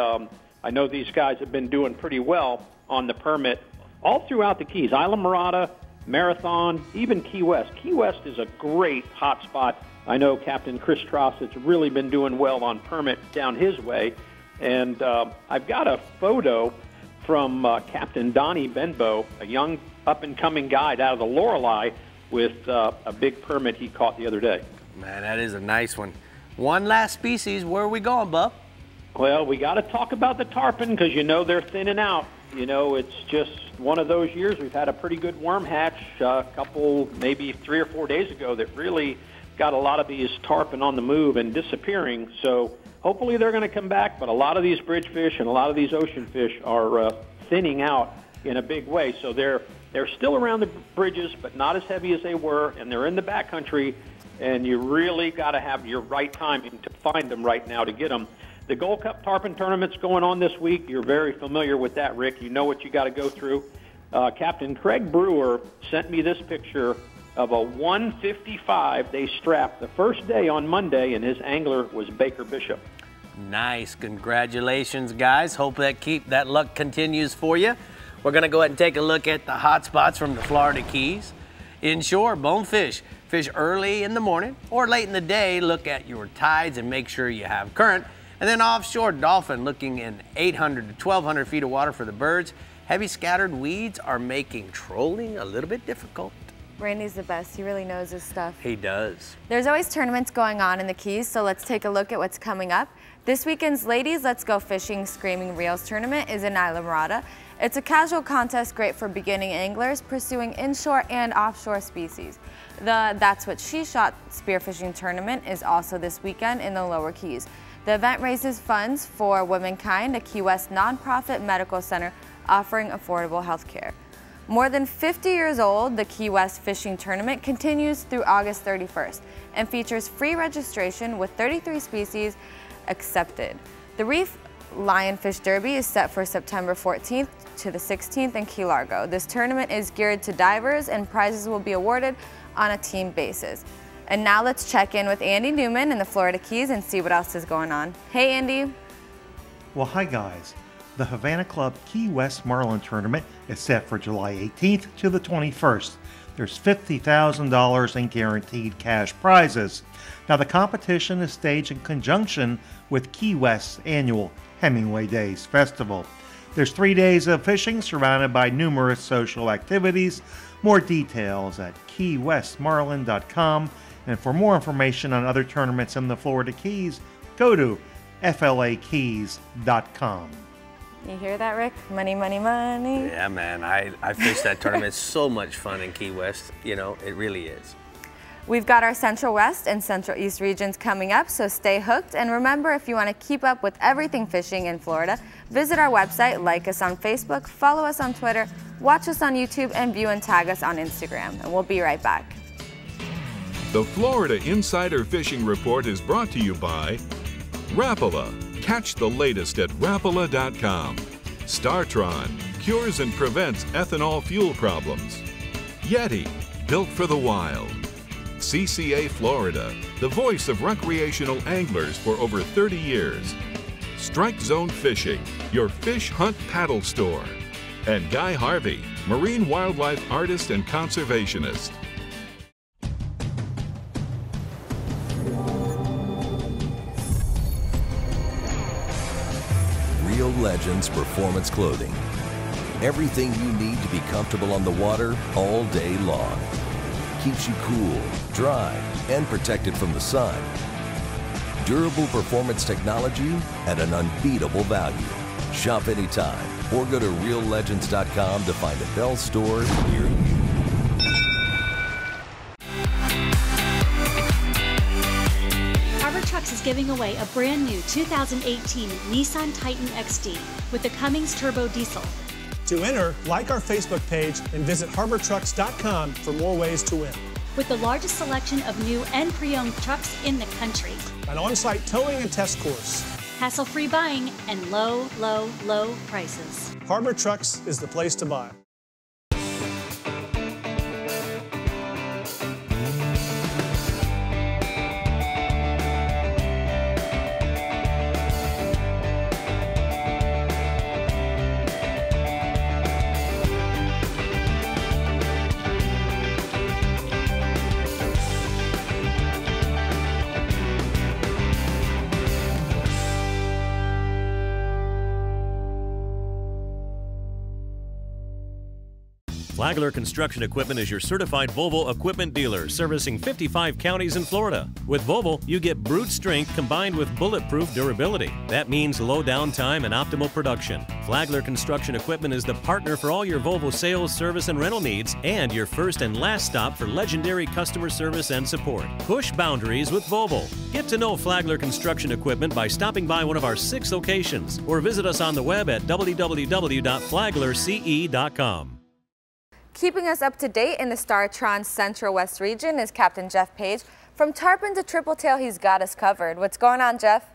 I know these guys have been doing pretty well on the permit all throughout the Keys. Isla Mirada, Marathon, even Key West. Key West is a great hot spot. I know Captain Chris Tross has really been doing well on permit down his way. And I've got a photo from Captain Donnie Benbow, a young up-and-coming guide out of the Lorelei with a big permit he caught the other day. Man, that is a nice one. One last species. Where are we going, Bub? Well, we got to talk about the tarpon because, you know, they're thinning out. You know, it's just one of those years. We've had a pretty good worm hatch a couple, maybe 3 or 4 days ago that really got a lot of these tarpon on the move and disappearing. So hopefully they're going to come back, but a lot of these bridge fish and a lot of these ocean fish are thinning out in a big way. So they're still around the bridges, but not as heavy as they were, and they're in the backcountry, and you really got to have your right timing to find them right now to get them. The Gold Cup Tarpon Tournament's going on this week. You're very familiar with that, Rick. You know what you got to go through. Captain Craig Brewer sent me this picture of a 155 they strapped the first day on Monday, and his angler was Baker Bishop. Nice. Congratulations, guys. Hope that luck continues for you. We're going to go ahead and take a look at the hot spots from the Florida Keys. Inshore, bonefish. Fish early in the morning or late in the day. Look at your tides and make sure you have current. And then offshore, dolphin, looking in 800 to 1,200 feet of water for the birds. Heavy scattered weeds are making trolling a little bit difficult. Randy's the best. He really knows his stuff. He does. There's always tournaments going on in the Keys, so let's take a look at what's coming up. This weekend's Ladies Let's Go Fishing Screaming Reels tournament is in Isla Mirada. It's a casual contest great for beginning anglers pursuing inshore and offshore species. The That's What She Shot spearfishing tournament is also this weekend in the Lower Keys. The event raises funds for Womankind, a Key West nonprofit medical center offering affordable health care. More than 50 years old, the Key West Fishing Tournament continues through August 31st and features free registration with 33 species accepted. The Reef Lionfish Derby is set for September 14th to the 16th in Key Largo. This tournament is geared to divers and prizes will be awarded on a team basis. And now let's check in with Andy Newman in the Florida Keys and see what else is going on. Hey, Andy. Well, hi, guys. The Havana Club Key West Marlin Tournament is set for July 18th to the 21st. There's $50,000 in guaranteed cash prizes. Now, the competition is staged in conjunction with Key West's annual Hemingway Days Festival. There's 3 days of fishing surrounded by numerous social activities. More details at keywestmarlin.com. And for more information on other tournaments in the Florida Keys, go to flakeys.com. You hear that, Rick? Money, money, money. Yeah, man. I fished that tournament. It's so much fun in Key West. You know, it really is. We've got our Central West and Central East regions coming up, so stay hooked. And remember, if you want to keep up with everything fishing in Florida, visit our website, like us on Facebook, follow us on Twitter, watch us on YouTube, and view and tag us on Instagram. And we'll be right back. The Florida Insider Fishing Report is brought to you by Rapala. Catch the latest at Rapala.com. Startron cures and prevents ethanol fuel problems. Yeti, built for the wild. CCA Florida, the voice of recreational anglers for over 30 years. Strike Zone Fishing, your fish hunt paddle store. And Guy Harvey, marine wildlife artist and conservationist. Real Legends Performance Clothing. Everything you need to be comfortable on the water all day long. Keeps you cool, dry, and protected from the sun. durable performance technology at an unbeatable value. Shop anytime or go to reallegends.com to find a Bell store near you. Harbor Trucks is giving away a brand new 2018 Nissan Titan XD with the Cummins Turbo Diesel. To enter, like our Facebook page and visit harbortrucks.com for more ways to win. With the largest selection of new and pre-owned trucks in the country. An on-site towing and test course. Hassle-free buying and low, low, low prices. Harbor Trucks is the place to buy. Flagler Construction Equipment is your certified Volvo equipment dealer, servicing 55 counties in Florida. With Volvo, you get brute strength combined with bulletproof durability. That means low downtime and optimal production. Flagler Construction Equipment is the partner for all your Volvo sales, service, and rental needs, and your first and last stop for legendary customer service and support. Push boundaries with Volvo. Get to know Flagler Construction Equipment by stopping by one of our 6 locations, or visit us on the web at www.flaglerce.com. Keeping us up to date in the StarTron Central West region is Captain Jeff Page. From tarpon to tripletail, he's got us covered. What's going on, Jeff?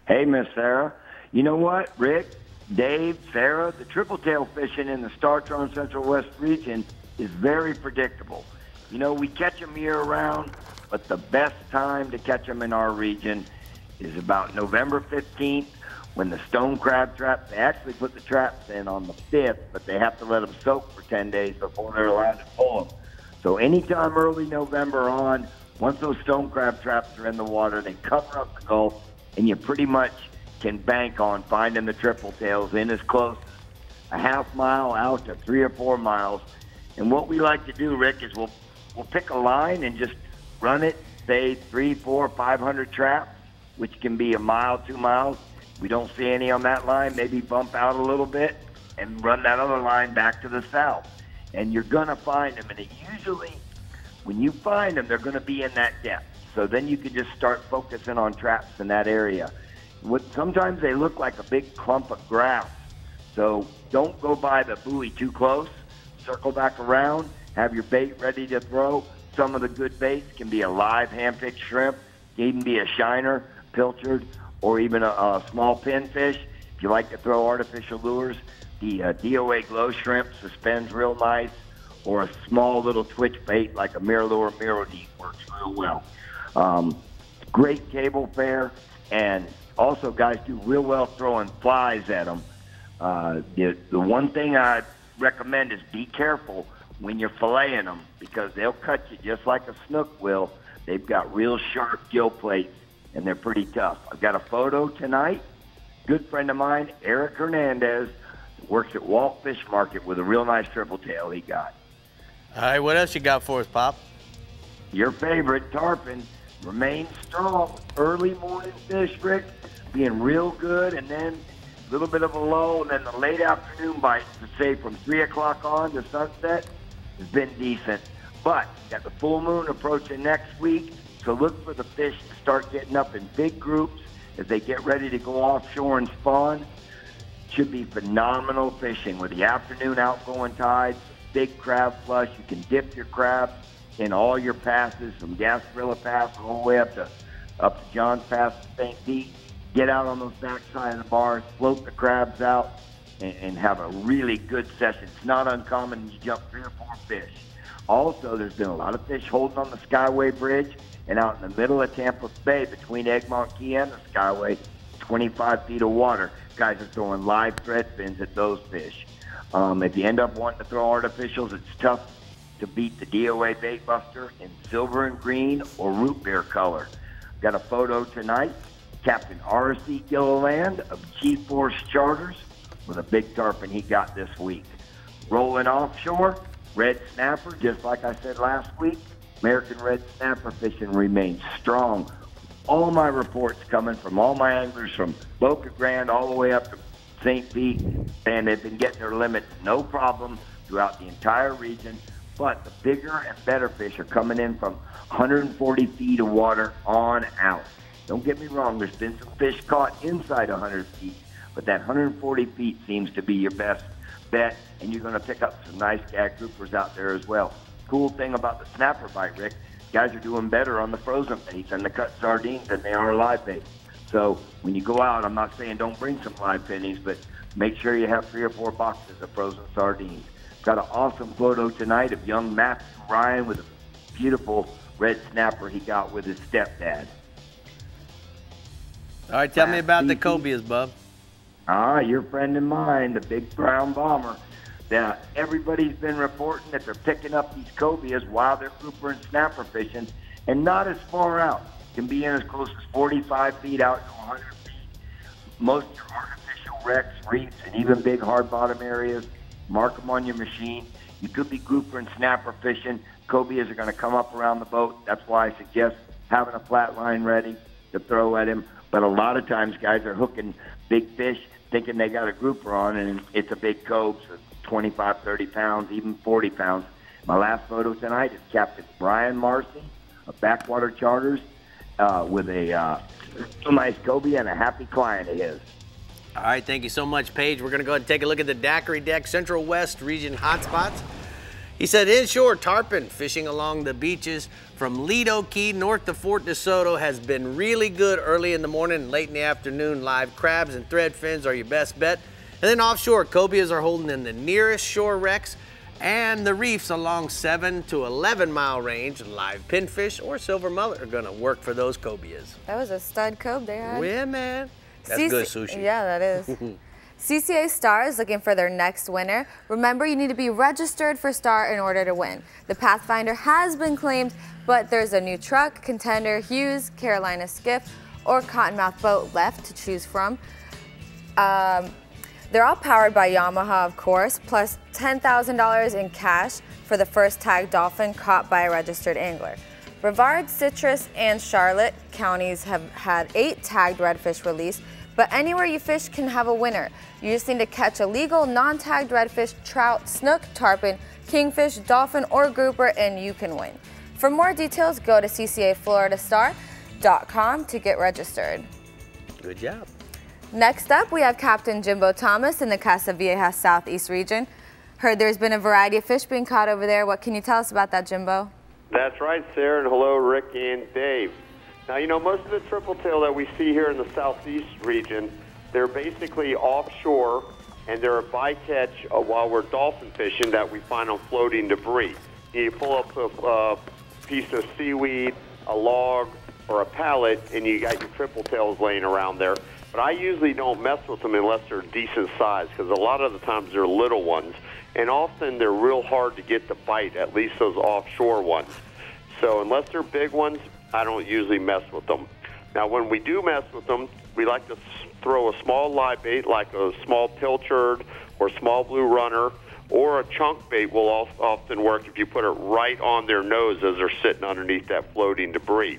Hey, Miss Sarah. You know what, Rick, Dave, Sarah, the tripletail fishing in the StarTron Central West region is very predictable. You know, we catch them year-round, but the best time to catch them in our region is about November 15th, when the stone crab traps, they actually put the traps in on the 5th, but they have to let them soak for 10 days before they're allowed to pull them. So anytime early November on, once those stone crab traps are in the water, they cover up the Gulf, and you pretty much can bank on finding the tripletails in as close as a half mile out to 3 or 4 miles. And what we like to do, Rick, is we'll pick a line and just run it, say 300, 400, 500 traps, which can be a mile, 2 miles. We don't see any on that line, maybe bump out a little bit and run that other line back to the south. And you're going to find them. And it usually, when you find them, they're going to be in that depth. So then you can just start focusing on traps in that area. Sometimes they look like a big clump of grass. So don't go by the buoy too close. Circle back around. Have your bait ready to throw. Some of the good baits can be a live hand-picked shrimp. Can even be a shiner, pilchard, or even a small pinfish. If you like to throw artificial lures, the DOA glow shrimp suspends real nice, or a small little twitch bait like a MirrOlure MirrOdeep works real well. Great cable fare, and also guys do real well throwing flies at them. The one thing I recommend is be careful when you're filleting them, because they'll cut you just like a snook will. They've got real sharp gill plates, and they're pretty tough. I've got a photo tonight. Good friend of mine, Eric Hernandez, works at Walt Fish Market with a real nice tripletail he got. All right, what else you got for us, Pop? Your favorite, tarpon, remains strong. Early morning fish, Rick, being real good, and then a little bit of a lull, and then the late afternoon bite, to say from 3 o'clock on to sunset, has been decent. But got the full moon approaching next week, so look for the fish to start getting up in big groups as they get ready to go offshore and spawn. Should be phenomenal fishing with the afternoon outgoing tides, big crab flush. You can dip your crabs in all your passes, from Gasparilla Pass all the way up to John's Pass to St. Pete. Get out on those backside of the bars, float the crabs out, and have a really good session. It's not uncommon you jump 3 or 4 fish. Also, there's been a lot of fish holding on the Skyway Bridge, and out in the middle of Tampa Bay between Egmont Key and the Skyway, 25 feet of water. Guys are throwing live thread fins at those fish. If you end up wanting to throw artificials, it's tough to beat the DOA bait buster in silver and green or root beer color. Got a photo tonight. Captain R.C. Gilliland of Chief Force Charters with a big tarpon he got this week. Rolling offshore, red snapper, just like I said last week. American red snapper fishing remains strong. all my reports coming from all my anglers from Boca Grande all the way up to St. Pete, and they've been getting their limits no problem throughout the entire region. But the bigger and better fish are coming in from 140 feet of water on out. Don't get me wrong, there's been some fish caught inside 100 feet, but that 140 feet seems to be your best bet, and you're going to pick up some nice gag groupers out there as well. Cool thing about the snapper bite, Rick, guys are doing better on the frozen baits and the cut sardines than they are live baits. So when you go out, I'm not saying don't bring some live pennies, but make sure you have 3 or 4 boxes of frozen sardines. Got an awesome photo tonight of young Matthew Ryan with a beautiful red snapper he got with his stepdad. All right, tell me about the cobias, bub. Your friend and mine, the big brown bomber. Now, everybody's been reporting that they're picking up these cobias while they're grouper and snapper fishing, and not as far out. Can be in as close as 45 feet out to 100 feet. Most of your artificial wrecks, reefs, and even big hard bottom areas, mark them on your machine. You could be grouper and snapper fishing. Cobias are going to come up around the boat. That's why I suggest having a flat line ready to throw at him. But a lot of times guys are hooking big fish thinking they got a grouper on, and it's a big cove, so 25, 30 pounds, even 40 pounds. My last photo tonight is Captain Brian Marcy of Backwater Charters with a real nice cobia and a happy client of his. All right, thank you so much, Paige. We're going to go ahead and take a look at the Daiquiri Deck Central West region hotspots. He said inshore tarpon fishing along the beaches from Lido Key north to Fort DeSoto has been really good early in the morning and late in the afternoon. Live crabs and threadfins are your best bet. And then offshore, cobias are holding in the nearest shore wrecks and the reefs along 7 to 11 mile range. Live pinfish or silver mullet are going to work for those cobias. That was a stud cob they had. Yeah, man. That's good sushi. Yeah, that is. CCA Star is looking for their next winner. Remember, you need to be registered for Star in order to win. The Pathfinder has been claimed, but there's a new truck, Contender, Hughes, Carolina Skiff, or Cottonmouth boat left to choose from. They're all powered by Yamaha, of course, plus $10,000 in cash for the first tagged dolphin caught by a registered angler. Brevard, Citrus, and Charlotte counties have had 8 tagged redfish released, but anywhere you fish can have a winner. You just need to catch a legal, non-tagged redfish, trout, snook, tarpon, kingfish, dolphin, or grouper, and you can win. For more details, go to ccafloridastar.com to get registered. Good job. Next up, we have Captain Jimbo Thomas in the Casa Vieja Southeast region. Heard there's been a variety of fish being caught over there. What can you tell us about that, Jimbo? That's right, Sarah, and hello, Rick and Dave. Now, you know, most of the tripletail that we see here in the southeast region, they're basically offshore, and they're a bycatch while we're dolphin fishing that we find on floating debris. You pull up a piece of seaweed, a log, or a pallet, and you got your tripletails laying around there. But I usually don't mess with them unless they're decent size, because a lot of the times they're little ones, and often they're real hard to get to bite, at least those offshore ones. So unless they're big ones, I don't usually mess with them. Now, when we do mess with them, we like to throw a small live bait like a small pilchard or small blue runner, or a chunk bait will often work if you put it right on their nose as they're sitting underneath that floating debris.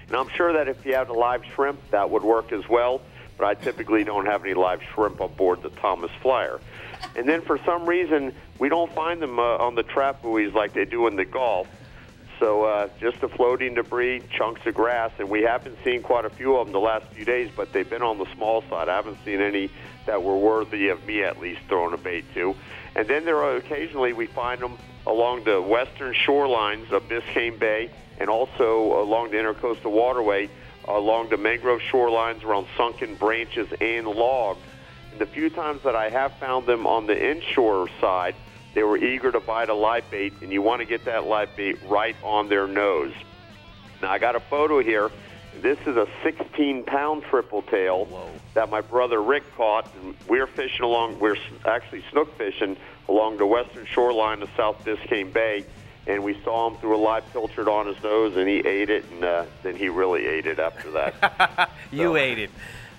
And I'm sure that if you have a live shrimp, that would work as well, but I typically don't have any live shrimp on board the Thomas Flyer. And then for some reason, we don't find them on the trap buoys like they do in the Gulf. So just the floating debris, chunks of grass, and we haven't seen quite a few of them the last few days, but they've been on the small side. I haven't seen any that were worthy of me at least throwing a bait to. And then there are occasionally we find them along the western shorelines of Biscayne Bay and also along the Intercoastal Waterway, along the mangrove shorelines around sunken branches and logs. And the few times that I have found them on the inshore side, they were eager to bite a live bait, and you want to get that live bait right on their nose. Now, I got a photo here. This is a 16-pound tripletail that my brother Rick caught, and we're actually snook fishing along the western shoreline of South Biscayne Bay, and we saw him through a live pilchard on his nose, and he ate it, and then he really ate it after that. You ate it.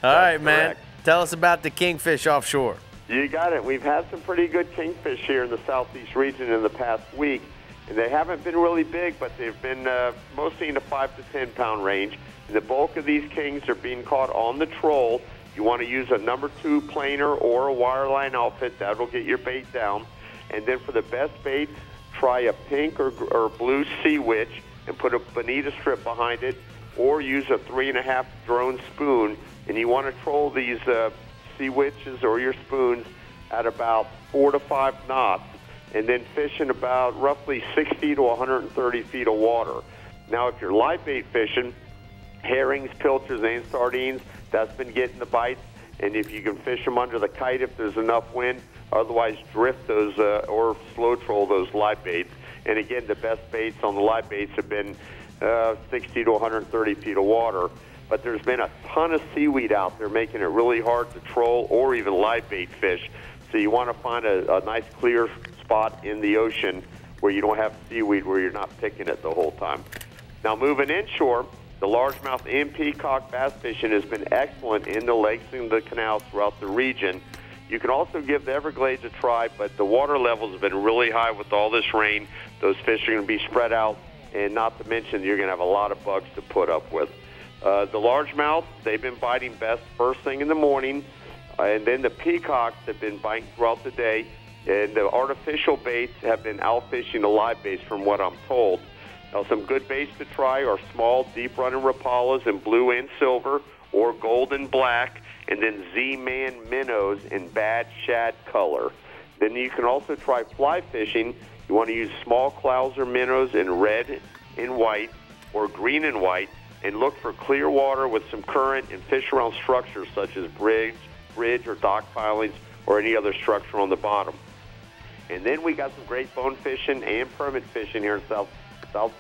All right, man. Correct. Tell us about the kingfish offshore. You got it. We've had some pretty good kingfish here in the southeast region in the past week. And they haven't been really big, but they've been mostly in the 5 to 10 pound range. And the bulk of these kings are being caught on the troll. You want to use a number 2 planer or a wireline outfit. That'll get your bait down. And then for the best baits, try a pink or blue sea witch and put a bonita strip behind it, or use a 3.5 drone spoon. And you want to troll these sea witches or your spoons at about 4 to 5 knots, and then fish in about roughly 60 to 130 feet of water. Now, if you're live bait fishing, herrings, pilchards, and sardines, that's been getting the bites. And if you can fish them under the kite if there's enough wind, otherwise drift those or slow troll those live baits. And again, the best baits on the live baits have been 60 to 130 feet of water. But there's been a ton of seaweed out there making it really hard to troll or even live bait fish. So you want to find a nice clear spot in the ocean where you don't have seaweed, where you're not picking it the whole time. Now, moving inshore, the largemouth and peacock bass fishing has been excellent in the lakes and the canals throughout the region. You can also give the Everglades a try, but the water levels have been really high with all this rain. Those fish are going to be spread out, and not to mention you're going to have a lot of bugs to put up with. The largemouth, they've been biting best first thing in the morning, and then the peacocks have been biting throughout the day, and the artificial baits have been outfishing the live baits from what I'm told. Now, some good baits to try are small, deep-running rapalas in blue and silver, or gold and black, and then Z-Man minnows in bad shad color. Then you can also try fly fishing. You want to use small clouser minnows in red and white, or green and white, and look for clear water with some current and fish around structures such as bridge or dock pilings or any other structure on the bottom. And then we got some great bone fishing and permit fishing here in South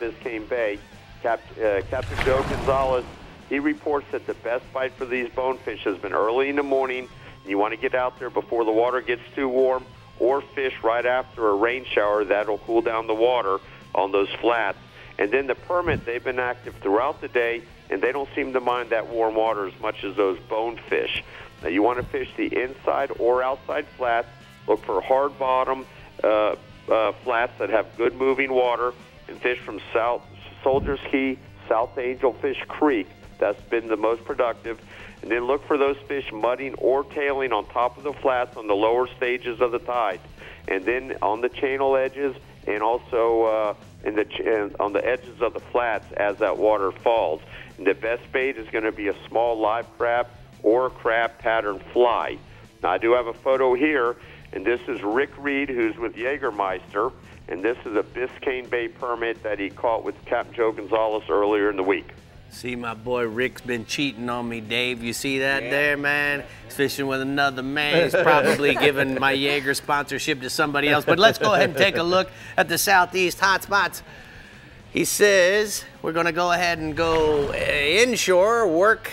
Biscayne Bay. Captain Joe Gonzalez, he reports that the best bite for these bonefish has been early in the morning. You want to get out there before the water gets too warm, or fish right after a rain shower. That'll cool down the water on those flats. And then the permit, they've been active throughout the day, and they don't seem to mind that warm water as much as those bonefish. Now, you want to fish the inside or outside flats. Look for hard bottom flats that have good moving water, and fish from South Soldier's Key, South Angelfish Creek. That's been the most productive. And then look for those fish mudding or tailing on top of the flats on the lower stages of the tide. And then on the channel edges, and also on the edges of the flats as that water falls. And the best bait is going to be a small live crab or a crab pattern fly. Now, I do have a photo here, and this is Rick Reed, who's with Jägermeister, and this is a Biscayne Bay permit that he caught with Captain Joe Gonzalez earlier in the week. See, my boy Rick's been cheating on me, Dave. You see that there, man? He's fishing with another man. He's probably giving my Jaeger sponsorship to somebody else. But let's go ahead and take a look at the southeast hotspots. He says we're going to go ahead and go inshore, work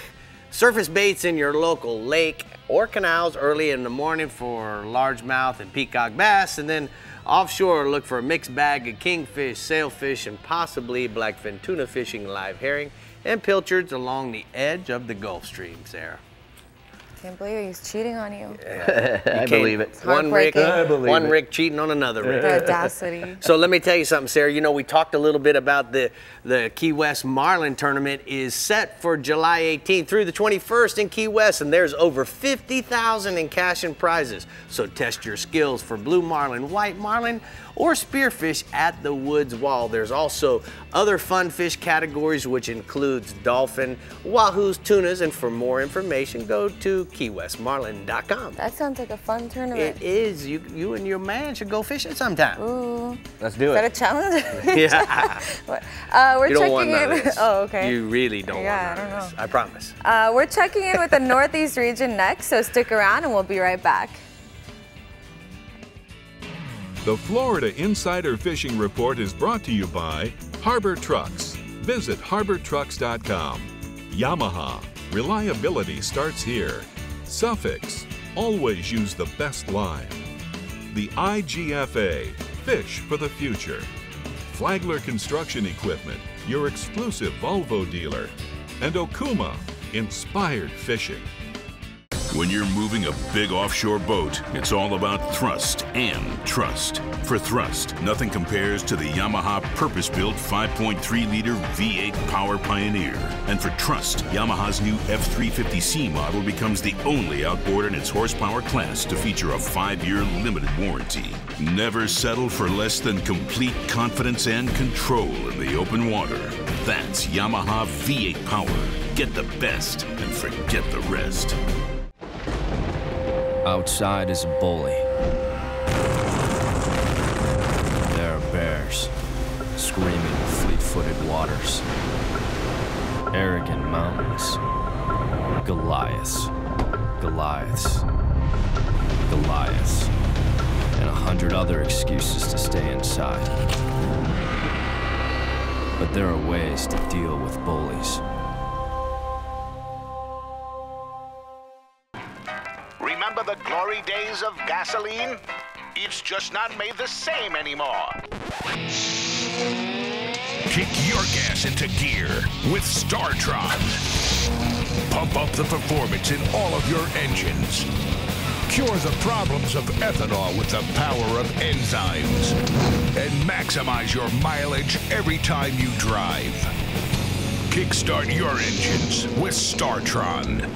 surface baits in your local lake or canals early in the morning for largemouth and peacock bass, and then offshore, look for a mixed bag of kingfish, sailfish, and possibly blackfin tuna fishing live herring and pilchards along the edge of the Gulf Stream, Sarah. Can't believe he's cheating on you. I believe it. One Rick cheating on another Rick. The audacity. So let me tell you something, Sarah. You know, we talked a little bit about the Key West Marlin Tournament is set for July 18th through the 21st in Key West, and there's over $50,000 in cash and prizes. So test your skills for blue marlin, white marlin, or spearfish at the Woods Wall. There's also other fun fish categories, which includes dolphin, wahoos, tunas, and for more information, go to keywestmarlin.com. That sounds like a fun tournament. It is. You and your man should go fishing sometime. Ooh. Let's do it. Is that a challenge? Yeah. We're you don't checking want none in. of this. Oh, okay. You really don't want I none don't of this. I promise. We're checking in with the Northeast region next, so stick around and we'll be right back. The Florida Insider Fishing Report is brought to you by Harbor Trucks. Visit harbortrucks.com. Yamaha. Reliability starts here. Suffix. Always use the best line. The IGFA. Fish for the future. Flagler Construction Equipment. Your exclusive Volvo dealer. And Okuma. Inspired fishing. When you're moving a big offshore boat, it's all about thrust and trust. For thrust, nothing compares to the Yamaha purpose-built 5.3-liter V8 Power Pioneer. And for trust, Yamaha's new F350C model becomes the only outboard in its horsepower class to feature a 5-year limited warranty. Never settle for less than complete confidence and control in the open water. That's Yamaha V8 Power. Get the best and forget the rest. Outside is a bully. There are bears, screaming fleet-footed waters, arrogant mountains, Goliaths, Goliaths, Goliaths, and 100 other excuses to stay inside. But there are ways to deal with bullies. Remember the glory days of gasoline? It's just not made the same anymore. Kick your gas into gear with StarTron. Pump up the performance in all of your engines. Cure the problems of ethanol with the power of enzymes. And maximize your mileage every time you drive. Kickstart your engines with StarTron.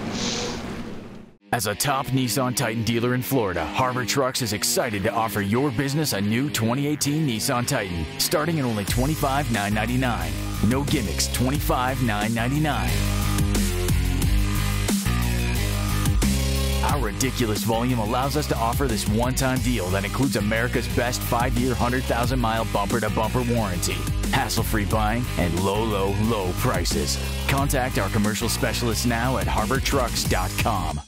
As a top Nissan Titan dealer in Florida, Harbor Trucks is excited to offer your business a new 2018 Nissan Titan, starting at only $25,999. No gimmicks, $25,999. Our ridiculous volume allows us to offer this one-time deal that includes America's best 5-year, 100,000-mile bumper-to-bumper warranty, hassle-free buying, and low, low, low prices. Contact our commercial specialists now at harbortrucks.com.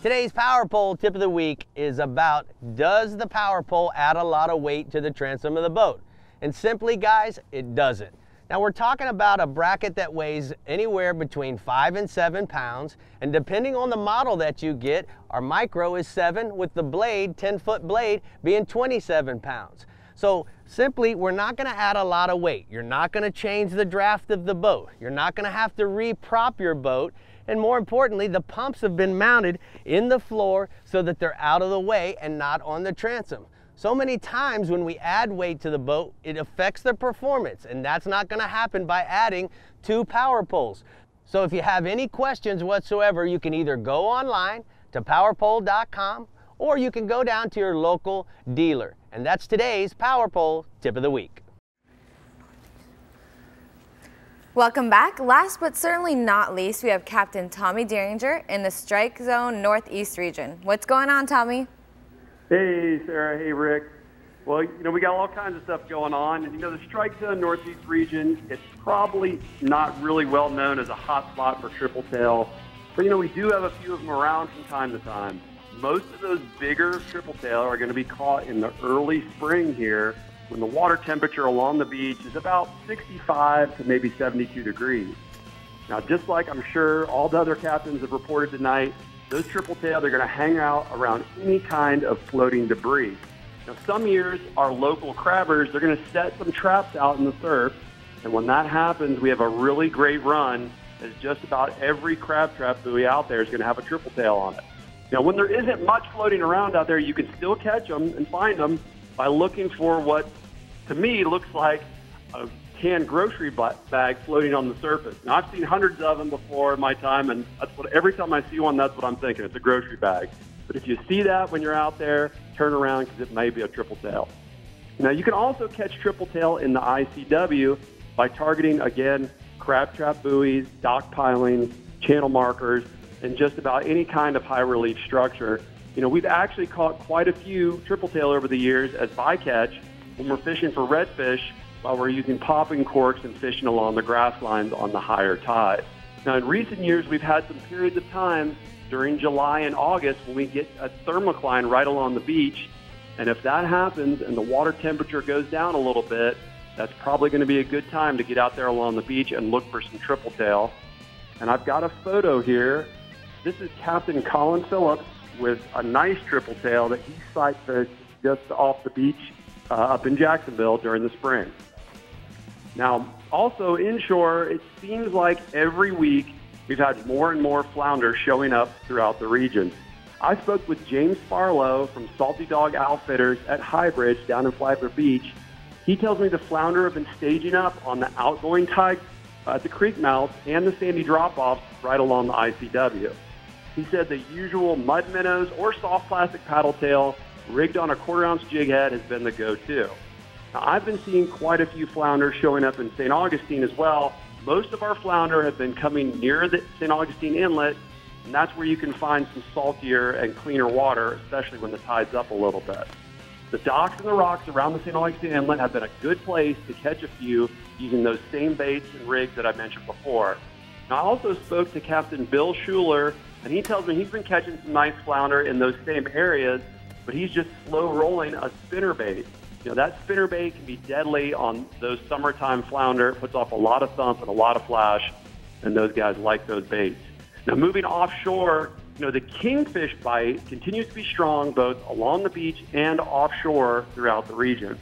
Today's Power Pole tip of the week is about, does the power pole add a lot of weight to the transom of the boat? And simply, guys, it doesn't. Now we're talking about a bracket that weighs anywhere between 5 and 7 pounds, and depending on the model that you get, our micro is 7 with the blade, 10-foot blade, being 27 pounds. So simply, we're not gonna add a lot of weight. You're not gonna change the draft of the boat. You're not gonna have to re-prop your boat. And more importantly, the pumps have been mounted in the floor so that they're out of the way and not on the transom. So many times when we add weight to the boat, it affects the performance, and that's not gonna happen by adding 2 power poles. So if you have any questions whatsoever, you can either go online to powerpole.com or you can go down to your local dealer. And that's today's Power Pole tip of the week. Welcome back. Last but certainly not least, we have Captain Tommy Derringer in the Strike Zone Northeast region. What's going on, Tommy? Hey, Sarah. Hey, Rick. Well, we got all kinds of stuff going on. And, the Strike Zone Northeast region, it's probably not really well known as a hot spot for tripletail. But, we do have a few of them around from time to time. Most of those bigger tripletail are going to be caught in the early spring here, when the water temperature along the beach is about 65 to maybe 72 degrees. Now, just like I'm sure all the other captains have reported tonight, those tripletail, they're going to hang out around any kind of floating debris. Now, some years, our local crabbers, they're going to set some traps out in the surf, and when that happens, we have a really great run, as just about every crab trap buoy out there is going to have a tripletail on it. Now, when there isn't much floating around out there, you can still catch them and find them by looking for what, to me, looks like a canned grocery bag floating on the surface. Now, I've seen hundreds of them before in my time, and every time I see one, that's what I'm thinking. It's a grocery bag. But if you see that when you're out there, turn around because it may be a tripletail. Now, you can also catch tripletail in the ICW by targeting, again, crab trap buoys, dock pilings, channel markers, and just about any kind of high relief structure. We've actually caught quite a few tripletail over the years as bycatch when we're fishing for redfish while we're using popping corks and fishing along the grass lines on the higher tide. Now, in recent years, we've had some periods of time during July and August when we get a thermocline right along the beach. And if that happens and the water temperature goes down a little bit, that's probably going to be a good time to get out there along the beach and look for some tripletail. And I've got a photo here. This is Captain Colin Phillips with a nice tripletail that he sight fished just off the beach up in Jacksonville during the spring. Now, also inshore, it seems like every week we've had more and more flounder showing up throughout the region. I spoke with James Farlow from Salty Dog Outfitters at Highbridge down in Flagler Beach. He tells me the flounder have been staging up on the outgoing tide at the creek mouth and the sandy drop-offs right along the ICW. He said the usual mud minnows or soft plastic paddle tail rigged on a quarter-ounce jig head has been the go-to. Now, I've been seeing quite a few flounder showing up in St. Augustine as well. Most of our flounder have been coming near the St. Augustine Inlet, and that's where you can find some saltier and cleaner water, especially when the tide's up a little bit. The docks and the rocks around the St. Augustine Inlet have been a good place to catch a few using those same baits and rigs that I mentioned before. Now, I also spoke to Captain Bill Schuler, and he tells me he's been catching some nice flounder in those same areas, but he's just slow rolling a spinnerbait. You know, that spinnerbait can be deadly on those summertime flounder. It puts off a lot of thump and a lot of flash, and those guys like those baits. Now, moving offshore, you know, the kingfish bite continues to be strong both along the beach and offshore throughout the region.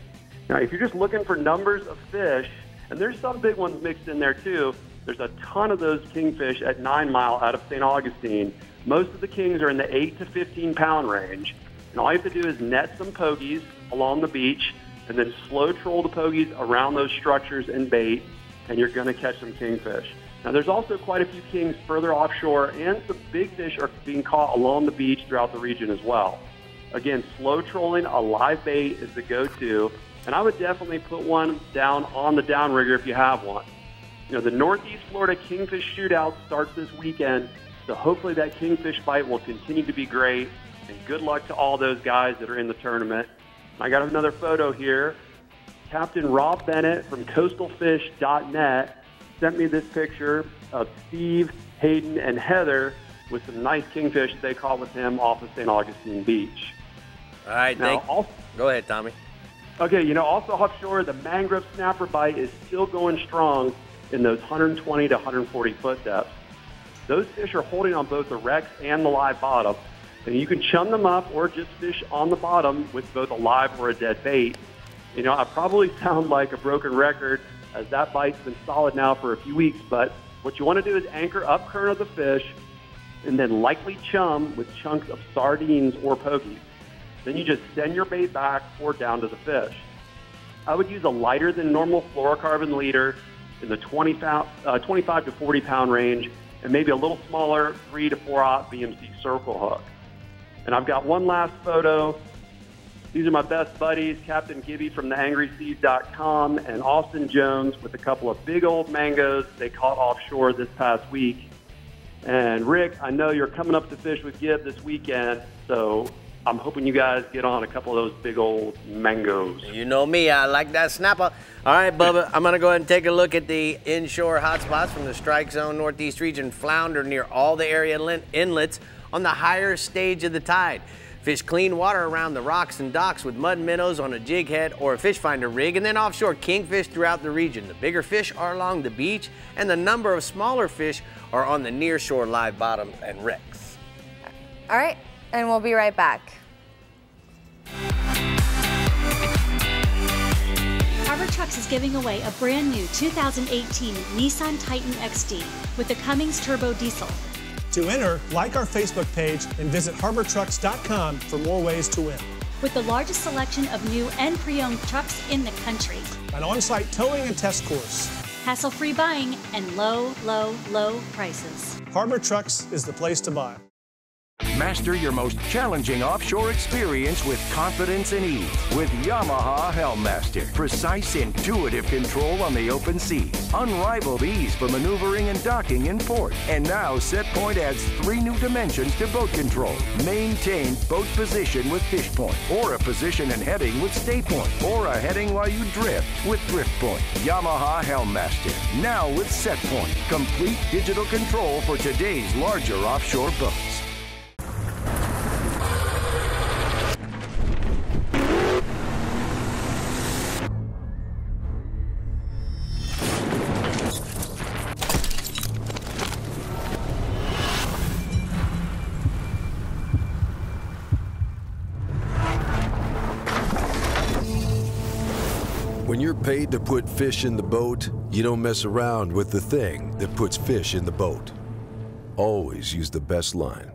Now, if you're just looking for numbers of fish, and there's some big ones mixed in there too, there's a ton of those kingfish at 9 Mile out of St. Augustine. Most of the kings are in the 8 to 15 pound range. And all you have to do is net some pogies along the beach and then slow troll the pogies around those structures and bait, and you're going to catch some kingfish. Now, there's also quite a few kings further offshore, and some big fish are being caught along the beach throughout the region as well. Again, slow trolling a live bait is the go-to, and I would definitely put one down on the downrigger if you have one. You know, the Northeast Florida Kingfish Shootout starts this weekend, so hopefully that kingfish bite will continue to be great, and good luck to all those guys that are in the tournament. I got another photo here. Captain Rob Bennett from coastalfish.net sent me this picture of Steve, Hayden, and Heather with some nice kingfish they caught with him off of St. Augustine Beach. All right, go ahead, Tommy. Okay, you know, also offshore, the mangrove snapper bite is still going strong in those 120 to 140 foot depths. Those fish are holding on both the wrecks and the live bottom, and you can chum them up or just fish on the bottom with both a live or a dead bait. You know, I probably sound like a broken record as that bite's been solid now for a few weeks, but what you want to do is anchor up current of the fish and then lightly chum with chunks of sardines or pokies. Then you just send your bait back or down to the fish. I would use a lighter than normal fluorocarbon leader in the 25 to 40 pound range, and maybe a little smaller 3 to 4/0 BMC circle hook. And I've got one last photo. These are my best buddies, Captain Gibby from theangryseas.com and Austin Jones with a couple of big old mangoes they caught offshore this past week. And Rick, I know you're coming up to fish with Gib this weekend, so I'm hoping you guys get on a couple of those big old mangoes. You know me, I like that snapper. All right, Bubba, I'm going to go ahead and take a look at the inshore hotspots from the Strike Zone Northeast region. Flounder near all the area inlets on the higher stage of the tide. Fish clean water around the rocks and docks with mud minnows on a jig head or a fish finder rig, and then offshore kingfish throughout the region. The bigger fish are along the beach, and the number of smaller fish are on the near shore live bottom and wrecks. All right, and we'll be right back. Harbor Trucks is giving away a brand new 2018 Nissan Titan XD with the Cummins Turbo Diesel. To enter, like our Facebook page and visit harbortrucks.com for more ways to win. With the largest selection of new and pre-owned trucks in the country. An on-site towing and test course. Hassle-free buying and low, low, low prices. Harbor Trucks is the place to buy. Master your most challenging offshore experience with confidence and ease with Yamaha Helmmaster. Precise, intuitive control on the open seas. Unrivaled ease for maneuvering and docking in port. And now SetPoint adds 3 new dimensions to boat control. Maintain boat position with fish point, or a position and heading with stay point, or a heading while you drift with drift point. Yamaha Helmmaster. Now with SetPoint. Complete digital control for today's larger offshore boats. When you're paid to put fish in the boat, you don't mess around with the thing that puts fish in the boat. Always use the best line.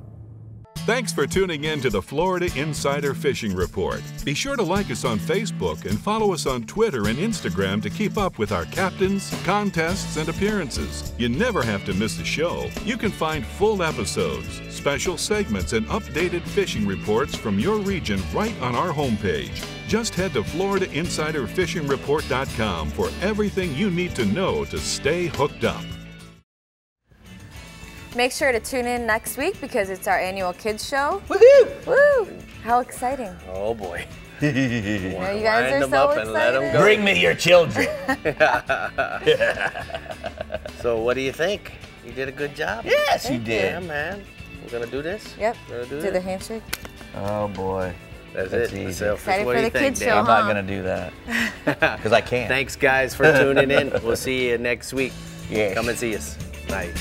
Thanks for tuning in to the Florida Insider Fishing Report. Be sure to like us on Facebook and follow us on Twitter and Instagram to keep up with our captains, contests, and appearances. You never have to miss a show. You can find full episodes, special segments, and updated fishing reports from your region right on our homepage. Just head to FloridaInsiderFishingReport.com for everything you need to know to stay hooked up. Make sure to tune in next week because it's our annual kids show. Woohoo! Woo! How exciting. Oh boy. You guys are so excited. Bring me your children. So what do you think? You did a good job? Yes, you did. Yeah, man. We're going to do this? Yep. Do the handshake. Oh boy. That's easy. Excited for the kids show, I'm not going to do that because I can't. Thanks, guys, for tuning in. We'll see you next week. Yes. Come and see us. Bye.